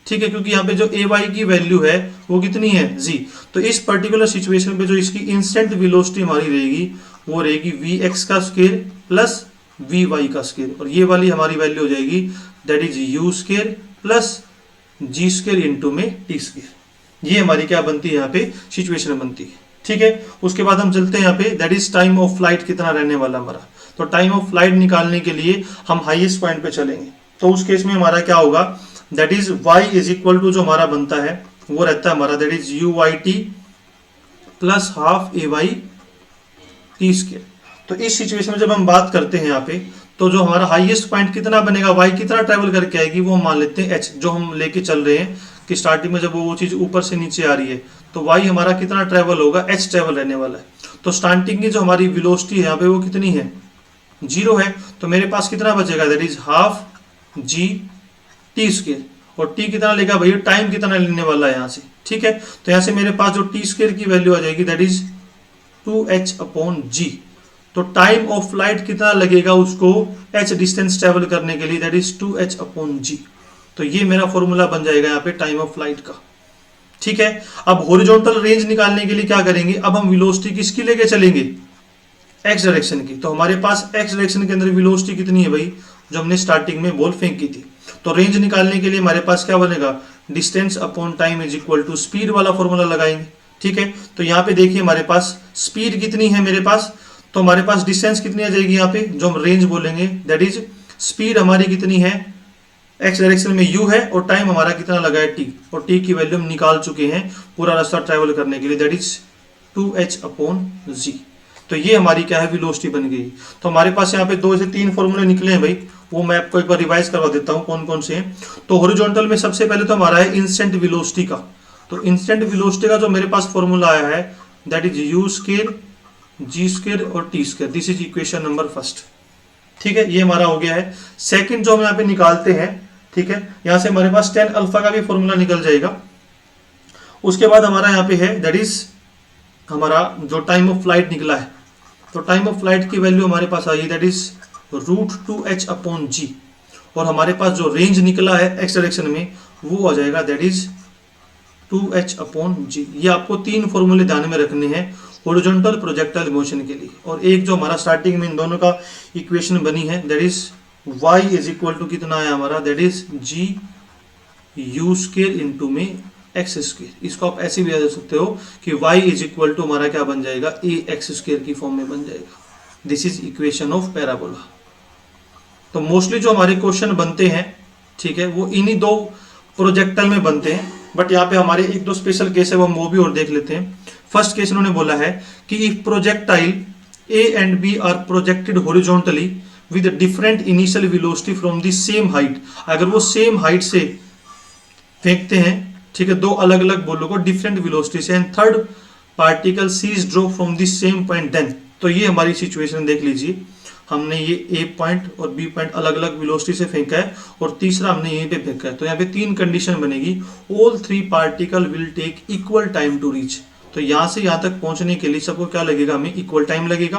ठीक है, क्योंकि यहाँ पे जो ए वाई की वैल्यू है वो कितनी है, जी। तो इस पर्टिकुलर सिचुएशन पे जो इसकी इंस्टेंट वेलोसिटी हमारी रहेगी वो रहेगी वी एक्स का स्क्वायर प्लस वी वाई का स्क्वायर, और ये वाली हमारी वैल्यू हो जाएगी that is u square plus g square into में टी स्क्वायर। ये हमारी क्या बनती है यहाँ पे सिचुएशन बनती है, ठीक है। उसके बाद हम चलते हैं यहाँ पे, that is time of flight कितना रहने वाला हमारा। तो टाइम ऑफ फ्लाइट निकालने के लिए हम हाईएस्ट पॉइंट पे चलेंगे, तो उस केस में हमारा क्या होगा, that is y is equal to जो हमारा बनता है वो रहता है हमारा that is u y t plus half a y t square. तो इस सिचुएशन में जब हम बात करते हैं यहाँ पे, तो जो हमारा हाईएस्ट पॉइंट कितना बनेगा, y कितना ट्रैवल करके आएगी वो हम मान लेते हैं h, जो हम लेके चल रहे हैं कि स्टार्टिंग में जब वो चीज ऊपर से नीचे आ रही है तो y हमारा कितना ट्रैवल होगा, h ट्रैवल रहने वाला है। तो स्टार्टिंग की जो हमारी वेलोसिटी है यहाँ पे वो कितनी है, 0 है, तो मेरे पास कितना बचेगा, that is half g t square, और टी कितना लेगा भैया, टाइम कितना लेने वाला है यहाँ से, ठीक है। तो यहाँ से मेरे पास जो टी स्क्वायर की वैल्यू आ जाएगी दैट इज 2h/g। तो टाइम ऑफ फ्लाइट कितना लगेगा उसको h डिस्टेंस ट्रेवल करने के लिए, दैट इज 2h/g। तो ये मेरा फॉर्मूला बन जाएगा यहाँ पे टाइम ऑफ फ्लाइट का। ठीक है, अब हॉरिजॉन्टल रेंज निकालने के लिए क्या करेंगे, अब हम वेलोसिटी किसकी लेके चलेंगे, एक्स डायरेक्शन की। तो हमारे पास एक्स डायरेक्शन के अंदर वेलोसिटी कितनी है भाई, जो हमने स्टार्टिंग में बॉल फेंकी थी। तो रेंज निकालने के लिए हमारे पास क्या बनेगा, distance upon time is equal to speed वाला फॉर्मूला लगाएंगे। ठीक है, तो यहाँ पे देखिए हमारे पास स्पीड कितनी है मेरे पास, तो हमारे पास डिस्टेंस कितनी आ जाएगी यहाँ पे, जो हम रेंज बोलेंगे दैट इज स्पीड हमारी कितनी है, एक्स डायरेक्शन में u है, और टाइम हमारा कितना लगा है t, और t की वैल्यू हम निकाल चुके हैं पूरा रास्ता ट्रैवल करने के लिए, दैट इज 2h/g। तो ये हमारी क्या है, वेलोसिटी बन गई। तो हमारे पास यहाँ पे 2 से 3 फॉर्मूले निकले हैं भाई, वो मैं आपको एक बार रिवाइज करवा देता हूँ कौन कौन से हैं। तो हॉरिजॉन्टल में सबसे पहले तो हमारा है इंस्टेंट वेलोसिटी का। तो इंस्टेंट वेलोसिटी का जो मेरे पास फॉर्मूला आया है दैट इज u², g² और t²। This is equation number first. ठीक है, ये हमारा हो गया है। सेकंड जो हम यहाँ पे निकालते हैं, ठीक है, यहाँ से हमारे पास tan अल्फा का भी फॉर्मूला निकल जाएगा। उसके बाद हमारा यहाँ पे है दैट इज हमारा जो टाइम ऑफ फ्लाइट निकला है, तो टाइम ऑफ फ्लाइट की वैल्यू हमारे पास आई दैट इज √2h/g, और हमारे पास जो रेंज निकला है एक्स डायरेक्शन में वो आ जाएगा दैट इज 2h/g। ये आपको 3 फॉर्मूले ध्यान में रखने हैं हॉरिजॉन्टल प्रोजेक्टाइल मोशन के लिए। और एक जो हमारा स्टार्टिंग में इन दोनों का इक्वेशन बनी है that is y is equal to कितना है हमारा, that is g u² into में x²। इसको आप ऐसे भी दे सकते हो कि y इज इक्वल टू हमारा क्या बन जाएगा, ax² की फॉर्म में बन जाएगा। This is equation of parabola. तो मोस्टली जो हमारे क्वेश्चन बनते हैं, ठीक है, वो इन्हीं 2 प्रोजेक्टाइल में बनते हैं, बट यहाँ पे हमारे 1-2 स्पेशल केस है, वो हम वो भी और देख लेते हैं। फर्स्ट केस इन्होंने बोला है कि if projectile A and B are projected horizontally with different initial velocity from the same height. अगर वो सेम हाइट से फेंकते हैं, ठीक है, 2 अलग अलग बॉलों को डिफरेंट वेलोसिटी से, and third particle sees drop from the same point, then. तो ये हमारी सिचुएशन देख लीजिए, हमने ये ए पॉइंट और बी पॉइंट अलग अलग वेलोसिटी से फेंका है, और तीसरा हमने यहीं पे फेंका है। तो यहाँ पे 3 कंडीशन बनेगी, all 3 particle will take equal time to reach. तो यहाँ से यहाँ तक पहुंचने के लिए सबको क्या लगेगा, हमें इक्वल टाइम लगेगा।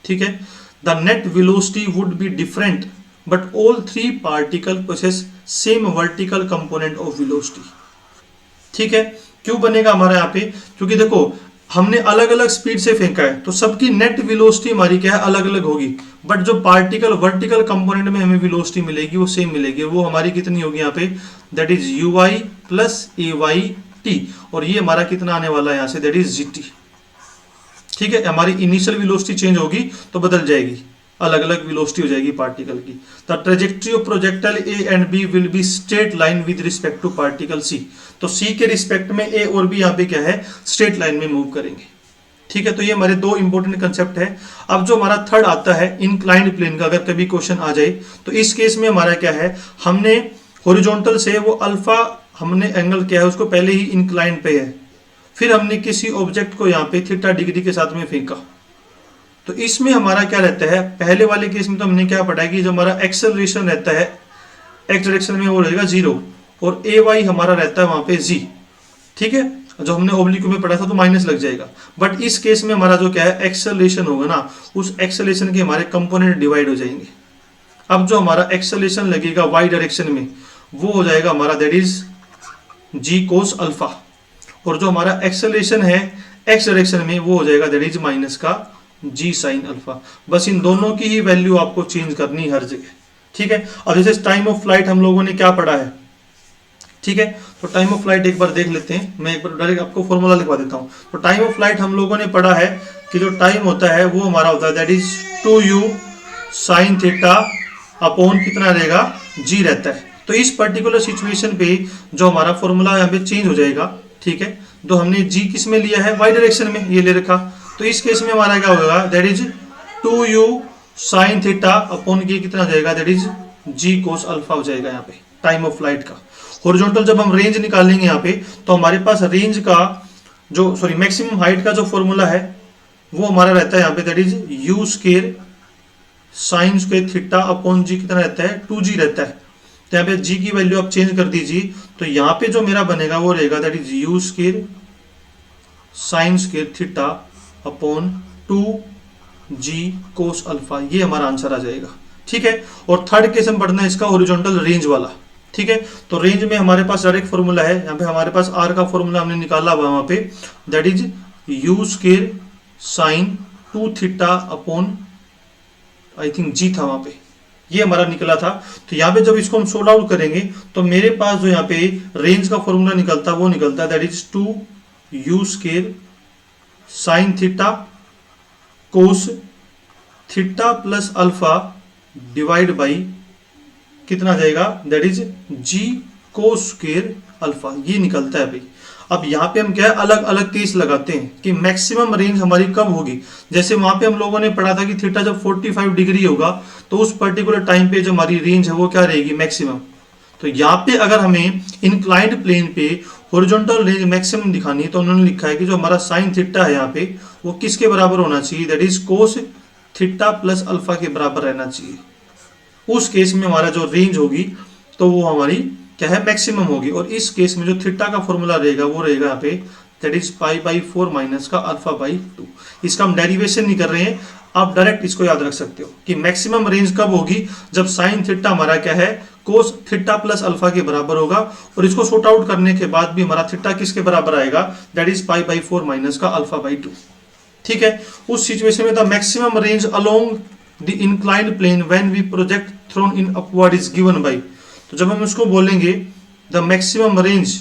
ठीक है, the net velocity would be different but all 3 particle possess same vertical component of velocity. ठीक है, क्यों बनेगा हमारा यहाँ पे, क्योंकि देखो हमने अलग अलग स्पीड से फेंका है, तो सबकी नेट वेलोसिटी हमारी क्या है, अलग अलग होगी, बट जो पार्टिकल वर्टिकल कंपोनेंट में हमें वेलोसिटी मिलेगी वो सेम मिलेगी। वो हमारी कितनी होगी यहाँ पे, that is uy plus ayt, और ये हमारा कितना आने वाला है यहाँ से, दैट इज gt। ठीक है, हमारी इनिशियल वेलोसिटी चेंज होगी तो बदल जाएगी, अलग अलग वेलोसिटी हो जाएगी पार्टिकल की। The trajectory of projectile A and B will be straight line with respect to particle C. तो सी के रिस्पेक्ट में ए और बी यहाँ पे क्या है, स्ट्रेट लाइन में मूव करेंगे। ठीक है, तो ये हमारे 2 इंपॉर्टेंट कंसेप्ट है। अब जो हमारा थर्ड आता है इंक्लाइंड प्लेन का, अगर कभी क्वेश्चन आ जाए तो इस केस में हमारा क्या है, हमने हॉरिजॉन्टल से वो अल्फा हमने एंगल क्या है उसको पहले ही इंक्लाइंड पे है, फिर हमने किसी ऑब्जेक्ट को यहाँ पे थीटा डिग्री के साथ में फेंका। तो इसमें हमारा क्या रहता है, पहले वाले केस में तो हमने क्या पढ़ा है कि जो हमारा एक्सेलरेशन रहता है एक्स डायरेक्शन में वो रहेगा 0, और ए वाई हमारा रहता है वहां पे g। ठीक है, जो हमने ओब्लिक में पढ़ा था तो माइनस लग जाएगा, बट इस केस में हमारा जो क्या है एक्सेलरेशन होगा ना, उस एक्सेलरेशन के हमारे कंपोनेंट डिवाइड हो जाएंगे। अब जो हमारा एक्सेलरेशन लगेगा वाई डायरेक्शन में वो हो जाएगा हमारा that is g cos alpha, और जो हमारा एक्सेलरेशन है एक्स डायरेक्शन में वो हो जाएगा दैट इज माइनस का g साइन अल्फा। बस इन दोनों की ही वैल्यू आपको चेंज करनी हर जगह। ठीक है, अब जैसे टाइम ऑफ फ्लाइट हम लोगों ने क्या पढ़ा है, ठीक है, तो टाइम ऑफ फ्लाइट एक बार देख लेते हैं, मैं एक बार डायरेक्ट आपको फॉर्मूला लिखवा देता हूं। तो टाइम ऑफ फ्लाइट हम लोगों ने पढ़ा है कि जो टाइम होता है वो हमारा होता है that is 2u sine theta upon कितना रहेगा, g रहता है। तो इस पर्टिकुलर सिचुएशन पे जो हमारा फॉर्मूला यहाँ पे चेंज हो जाएगा। ठीक है, तो हमने g किस में लिया है, y डायरेक्शन में ये ले रखा, तो इस केस में हमारा क्या होगा, that is 2u sine theta upon ये कितना हो जाएगा, that is g cos alpha हो जाएगा यहाँ पे टाइम ऑफ फ्लाइट का। हॉरिजॉन्टल जब हम रेंज निकालेंगे यहाँ पे तो हमारे पास रेंज का जो मैक्सिमम हाइट का जो फॉर्मूला है वो हमारा रहता है यहाँ पे that is u² sign square theta upon g कितना रहता है, 2g रहता है। तो यहाँ पे g की वैल्यू आप चेंज कर दीजिए, तो यहाँ पे जो मेरा बनेगा वो रहेगा that is u² sign square theta upon 2g cos alpha, ये हमारा आंसर आ जाएगा। ठीक है, और थर्ड केस हम पढ़ना है इसका हॉरिजॉन्टल रेंज वाला। ठीक है, तो रेंज में हमारे पास डायरेक्ट फॉर्मूला है, यहाँ पे हमारे पास आर का फॉर्मूला हमने निकाला हुआ वहां पे, that is u square sine 2 theta upon I think g था वहां पे, ये हमारा निकला था। तो यहाँ पे जब इसको हम सोल्व आउट करेंगे तो मेरे पास जो यहाँ पे रेंज का फॉर्मूला निकलता है वो निकलता है that is 2u square sine theta cos theta plus alpha divide by कितना आ जाएगा, that is g cos square alpha, ये निकलता है भाई। अब यहाँ पे हम क्या है अलग अलग केस लगाते हैं कि मैक्सिमम रेंज हमारी कब होगी। जैसे वहां पे हम लोगों ने पढ़ा था कि थीटा जब 45 डिग्री होगा तो उस पर्टिकुलर टाइम पे जो हमारी रेंज है वो क्या रहेगी, मैक्सिमम। तो यहाँ पे अगर हमें इंक्लाइंड प्लेन पे हॉरिजॉन्टल रेंज मैक्सिमम दिखानी है तो उन्होंने लिखा है कि जो हमारा साइन थीटा है यहाँ पे वो किसके बराबर होना चाहिए, that is cos theta plus alpha के बराबर रहना चाहिए। उस केस में हमारा जो रेंज होगी तो वो हमारी क्या है, मैक्सिमम होगी। और इस केस में जो थीटा का फॉर्मूला रहेगा वो रहेगा यहाँ पे that is pi by 4 minus का अल्फा बाई 2। इसका हम डेरिवेशन नहीं कर रहे हैं, आप डायरेक्ट इसको याद रख सकते हो कि मैक्सिमम रेंज कब होगी, जब साइन थीटा हमारा क्या है, कोस थीटा प्लस अल्फा के बराबर होगा। और इसको सॉर्ट आउट करने के बाद भी हमारा थीटा किसके बराबर आएगा, that is pi by 4 minus का अल्फा बाई 2। ठीक है, उस सिचुएशन में the maximum range along the inclined plane when we project thrown in upward is given by. तो जब हम इसको बोलेंगे the maximum range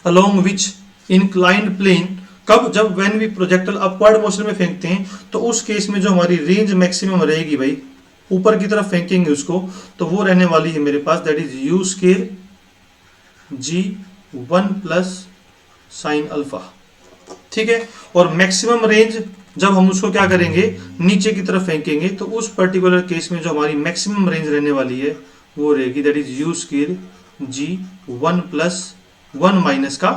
along which inclined plane, कब, जब when we projectile upward motion में फेंकते हैं तो उस केस में जो हमारी रेंज मैक्सिमम रहेगी भाई, ऊपर की तरफ फेंकेंगे उसको तो वो रहने वाली है मेरे पास that is u square g 1 plus sine alpha. ठीक है, और मैक्सिमम रेंज जब हम उसको क्या करेंगे, नीचे की तरफ फेंकेंगे तो उस पर्टिकुलर केस में जो हमारी मैक्सिमम रेंज रहने वाली है वो रहेगी that is u square g 1 plus 1 minus का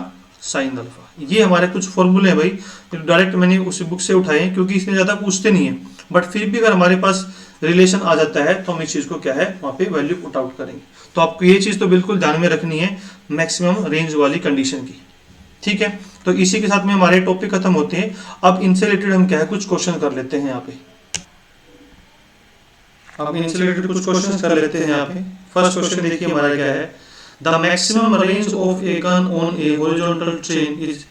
साइन अल्फा। ये हमारे कुछ फॉर्मूले हैं भाई, डायरेक्ट मैंने उस बुक से उठाए हैं क्योंकि इसमें ज़्यादा पूछते नहीं है, बट फिर भी अगर हमारे पास रिलेशन आ जाता है तो हम इस चीज़ को क्या है वहाँ पे वैल्यू पुट आउट करेंगे। तो आपको ये चीज़ तो बिल्कुल ध्यान में रखनी है मैक्सिमम रेंज वाली कंडीशन की। ठीक है, तो इसी के साथ में हमारे टॉपिक खत्म होते हैं। अब इनसे रिलेटेड हम क्या है कुछ क्वेश्चन कर लेते हैं यहाँ पे। अब इनसे रिलेटेड कुछ क्वेश्चन कर लेते हैं यहाँ पे। फर्स्ट क्वेश्चन देखिए हमारा क्या है, the maximum range of a gun on a horizontal train is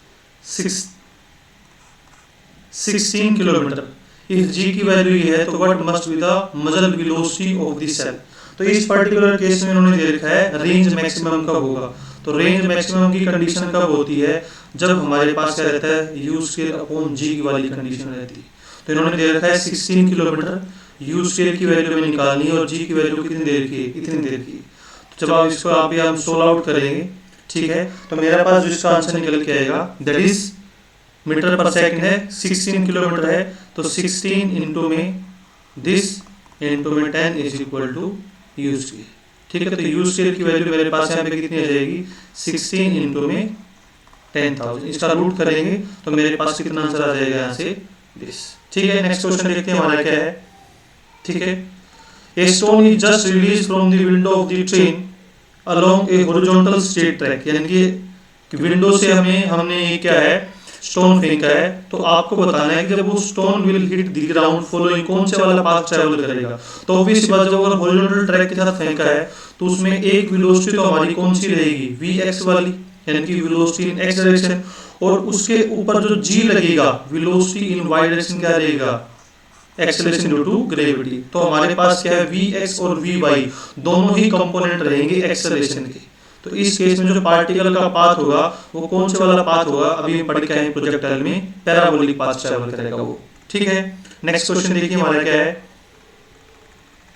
16 kilometre. If g की वैल्यू ये है तो what must be the muzzle velocity of the shell. तो इस पर्टिकुलर केस में उन्होंने दे रखा है रेंज मैक्सिमम कब होगा। तो रेंज मैक्सिमम की कंडीशन कब होती है, जब हमारे पास क्या रहता है यू स्क्वायर अपॉन जी वाली कंडीशन रहती है। तो इन्होंने दे रखा है 16 किलोमीटर, यू स्क्वायर की वैल्यू में निकालनी है और जी की वैल्यू कितनी देर की है, इतनी देर की। तो जब आप इसको आप हम सोल्व आउट करेंगे, ठीक है, तो मेरे पास जो इसका आंसर निकल के आएगा दैट इज मीटर पर सेकंड है, 16 किलोमीटर है तो 16 इंटू में दिस इंटू में 10 is equal to u square. ठीक है, तो यू स्क्वायर की वैल्यू मेरे पास यहाँ पे कितनी आ जाएगी, 16 इंटू में 10,000। इसका रूट करेंगे तो मेरे पास कितना आंसर आ जाएगा यहाँ से दिस। ठीक है, नेक्स्ट क्वेश्चन देखते हैं हमारा क्या है। ठीक है, a stone is just release from the window of the train along A horizontal straight track. यानी कि विंडो से हमने ये क्या है स्टोन फेंका है, तो आपको बताना है कि जब वो stone will hit the ground following कौन से वाला पाथ ट्रैवल करेगा। तो ऑब्वियस बात जब अगर हॉरिजॉन्टल ट्रैक के साथ फेंका है तो उसमें एक वेलोसिटी तो हमारी कौन सी रहेगी, vx वाली, यानी कि वेलोसिटी इन x डायरेक्शन, और उसके ऊपर जो g लगेगा वेलोसिटी इन y डायरेक्शन क्या रहेगा, एक्सेलरेशन ड्यू टू ग्रेविटी। तो हमारे पास क्या है vx और vy दोनों ही कंपोनेंट रहेंगे एक्सेलरेशन के। तो इस केस में जो पार्टिकल का पाथ होगा वो कौन से वाला पाथ होगा, अभी हम पढ़ के आए प्रोजेक्टाइल में पैराबोलिक पाथ ट्रैवल करेगा वो। ठीक है, नेक्स्ट क्वेश्चन देखिए हमारा क्या है,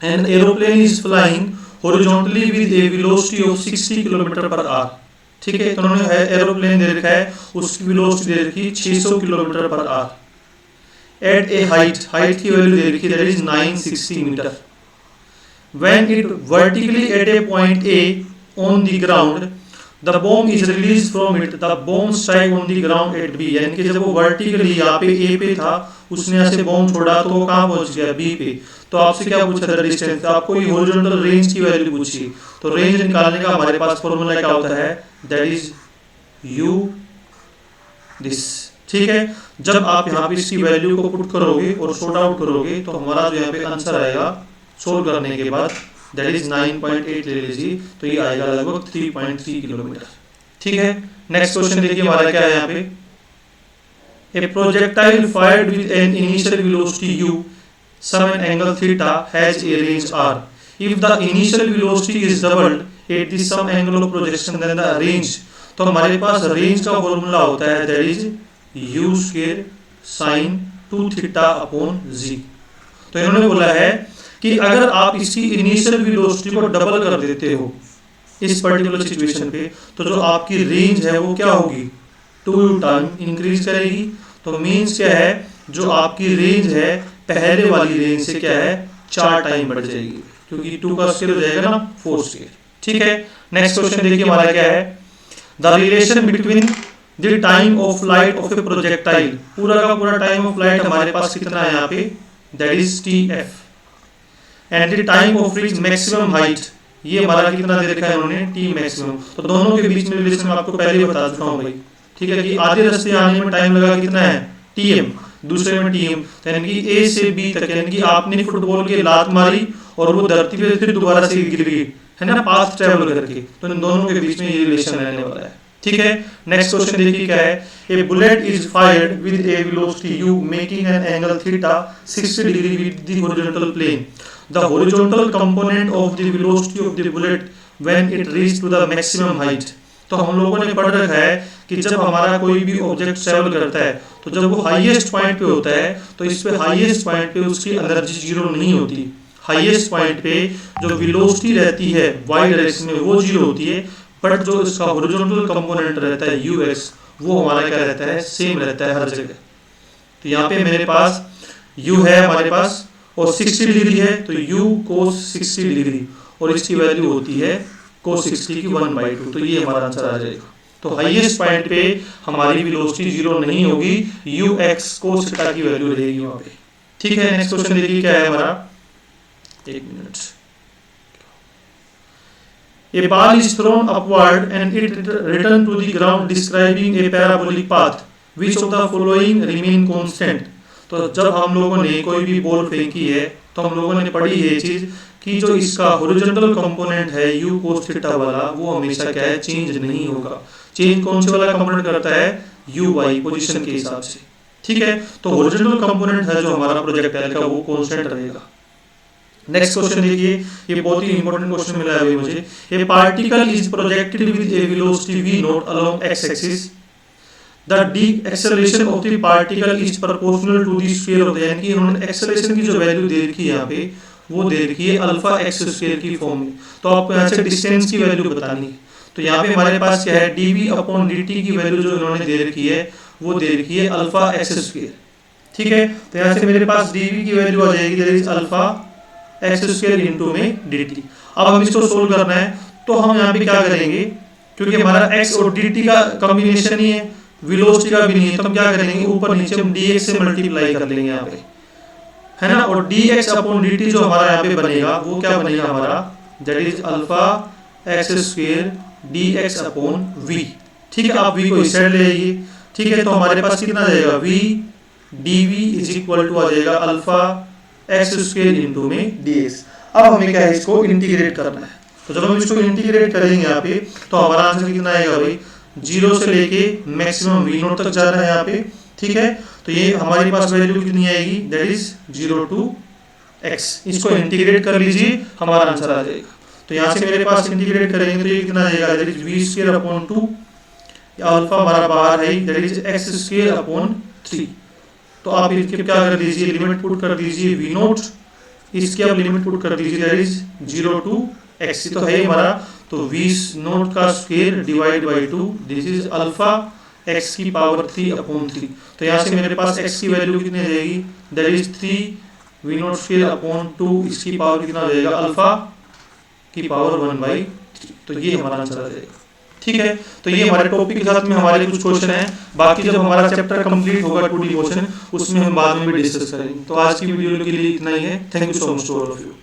an aeroplane is flying horizontally with a velocity of 60 kilometre per our. ठीक है, तो उन्होंने एरोप्लेन दे रखा है, उसकी वेलोसिटी दे रखी 600 kilometre per hour at a height की वैल्यू दे रखी that is 960 metre. When it vertically at a point A on the ground the bomb is released from it, the bomb strike on the ground at B। यानी कि जब वो vertically यहाँ पे A पे था उसने यहाँ से बॉम्ब छोड़ा तो वो कहाँ पहुंच गया B पे। तो आपसे क्या पूछा था डिस्टेंस, तो आपको ये हॉरिजॉन्टल रेंज की वैल्यू पूछी। तो रेंज निकालने का हमारे पास फॉर्मूला क्या होता है, दैट इज U दिस। ठीक है, जब आप यहाँ पे इसकी वैल्यू को पुट करोगे और सॉर्ट आउट करोगे तो हमारा जो यहाँ पे आंसर आएगा सोल्व करने के बाद दैट इज 9.8 ले लीजिए, तो ये आएगा लगभग 3.3 किलोमीटर। ठीक है, नेक्स्ट क्वेश्चन देखिए हमारा क्या है यहाँ पे, ए projectile fired with an initial velocity u, some an angle theta has a range r. If the initial velocity is doubled at the some angle of projection then the range, तो हमारे पास range का formula होता है that is u square sin 2 theta upon z। तो इन्होंने बोला है कि अगर आप इसकी इनिशियल वेलोसिटी को डबल कर देते हो इस पर्टिकुलर सिचुएशन पे, तो जो आपकी रेंज है वो क्या होगी, 2 टाइम इंक्रीज करेगी। तो मीन्स क्या है, जो आपकी रेंज है पहले वाली रेंज से क्या है 4 टाइम बढ़ जाएगी, क्योंकि 2 का स्केयर हो जाएगा ना 4 स्केयर। ठीक है, नेक्स्ट क्वेश्चन देखिए हमारा क्या है, the relation between the time of light of A projectile, पूरा का पूरा टाइम ऑफ लाइट हमारे पास कितना है यहाँ पे, that is tf, and the time of its maximum height, ये हमारा कितना दे रखा है उन्होंने t मैक्सिमम। तो दोनों के बीच में रिलेशन मैं आपको पहले ही बता चुका हूँ भाई। ठीक है, कि आधे रास्ते आने में टाइम लगा कितना है tm, दूसरे में tm, यानी कि a से b तक, यानी कि आपने फुटबॉल की लात मारी और वो धरती पे फिर दोबारा से गिर गई है ना, पाथ ट्रेवल करके, तो इन दोनों के बीच में ये रिलेशन रहने वाला है। ठीक है, नेक्स्ट क्वेश्चन देखिए क्या है, a bullet is fired with a velocity u making an angle theta 60 degree with the horizontal plane, the horizontal component of the velocity of the bullet when it reach to the maximum height. तो हम लोगों ने पढ़ रखा है कि जब हमारा कोई भी ऑब्जेक्ट ट्रेवल करता है तो जब वो हाईएस्ट पॉइंट पे होता है तो इस पे हाईएस्ट पॉइंट पे उसकी एनर्जी जीरो नहीं होती, हाईएस्ट पॉइंट पे जो वेलोसिटी रहती है वाई डायरेक्शन में वो जीरो होती है, बट जो इसका हॉरिजॉन्टल कंपोनेंट रहता है ux वो हमारा क्या रहता है, सेम रहता है हर जगह। तो यहाँ पे मेरे पास u है हमारे पास और 60 डिग्री है, तो u cos 60 डिग्री और इसकी वैल्यू होती है cos 60 की 1/2, तो ये हमारा आंसर आ जाएगा। तो हाईएस्ट पॉइंट पे हमारी वेलोसिटी जीरो नहीं होगी, ux cos थीटा की वैल्यू रहेगी वहां पे। ठीक है, नेक्स्ट क्वेश्चन देखिए क्या है हमारा, एक minute, A ball is thrown upward and it return to the ground describing a parabolic path. Which of the following remain constant? तो जब हम लोगों ने कोई भी बॉल फेंकी है तो हम लोगों ने पढ़ी ये चीज कि जो इसका हॉरिजॉन्टल कंपोनेंट है u cos थीटा वाला वो हमेशा क्या है, चेंज नहीं होगा। चेंज कौन से वाला कंपोनेंट करता है, uy पोजीशन के हिसाब से। ठीक है, तो हॉरिजॉन्टल कंपोनेंट है जो हमारा प्रोजेक्टाइल का वो कांस्टेंट रहेगा। नेक्स्ट क्वेश्चन देखिए, ये बहुत ही इंपॉर्टेंट क्वेश्चन मिला है मुझे, a particle is projected with a velocity v not along x axis, the D acceleration of the particle is proportional to the square of the, यानी कि इन्होंने एक्सेलरेशन की जो वैल्यू दे रखी है यहाँ पे वो दे रखी है अल्फा एक्स स्क्वायर की फॉर्म में। तो आपको यहाँ से डिस्टेंस की वैल्यू बतानी है, तो यहाँ पे हमारे पास क्या है, dv अपॉन dt की वैल्यू जो इन्होंने दे रखी है वो दे रखी है अल्फा एक्स स्क्वायर। ठीक है, तो यहाँ से मेरे पास dv की वैल्यू आ जाएगी that is alpha x square into में dt। अब हम इसको सोल्व करना है तो हम यहाँ पे क्या करेंगे, क्योंकि हमारा x और dt का कॉम्बिनेशन ही है, वेलोसिटी का भी नहीं है, तो हम क्या करेंगे ऊपर नीचे हम dx से मल्टीप्लाई कर लेंगे यहाँ पे, है ना, और dx अपॉन dt जो हमारा यहाँ पे बनेगा वो क्या बनेगा हमारा, that is alpha x square dx upon v। ठीक है, आप v को इस साइड ले आइए। ठीक है, तो हमारे पास कितना आ जाएगा, v dv is equal to आ जाएगा अल्फा एक्स स्क्वायर इनटू में dx। अब हमें क्या है, इसको इंटीग्रेट करना है, तो जब हम इसको इंटीग्रेट करेंगे यहाँ पे तो हमारा आंसर कितना आएगा भाई, 0 से लेके मैक्सिमम v नॉट तक जा रहा है यहाँ पे। ठीक है, तो ये हमारे पास वैल्यू कितनी आएगी, दैट इज 0 टू x। इसको इंटीग्रेट कर लीजिए, हमारा आंसर आ जाएगा। तो यहाँ से मेरे पास इंटीग्रेट करेंगे तो ये कितना आएगा, that is v square upon 2, alpha हमारा बाहर है that is x square upon 3। तो आप इसके क्या कर दीजिए, लिमिट पुट कर दीजिए v नॉट, इसकी आप लिमिट पुट कर दीजिए दैट इज 0 टू x, तो है हमारा, तो v नॉट का square divide by 2, this is alpha x की पावर 3 अपॉन 3। तो यहाँ से मेरे पास x की वैल्यू कितनी आ जाएगी, that is 3 v not square upon 2, इसकी पावर कितना आ जाएगा, अल्फा की पावर 1/3। तो ये हमारा आंसर आ जाएगा। ठीक है, तो ये हमारे टॉपिक के साथ में हमारे कुछ क्वेश्चन हैं, बाकी जब हमारा चैप्टर कंप्लीट होगा 2D मोशन उसमें हम बाद में भी डिस्कस करेंगे। तो आज की वीडियो के लिए इतना ही है। Thank you so much to all of you.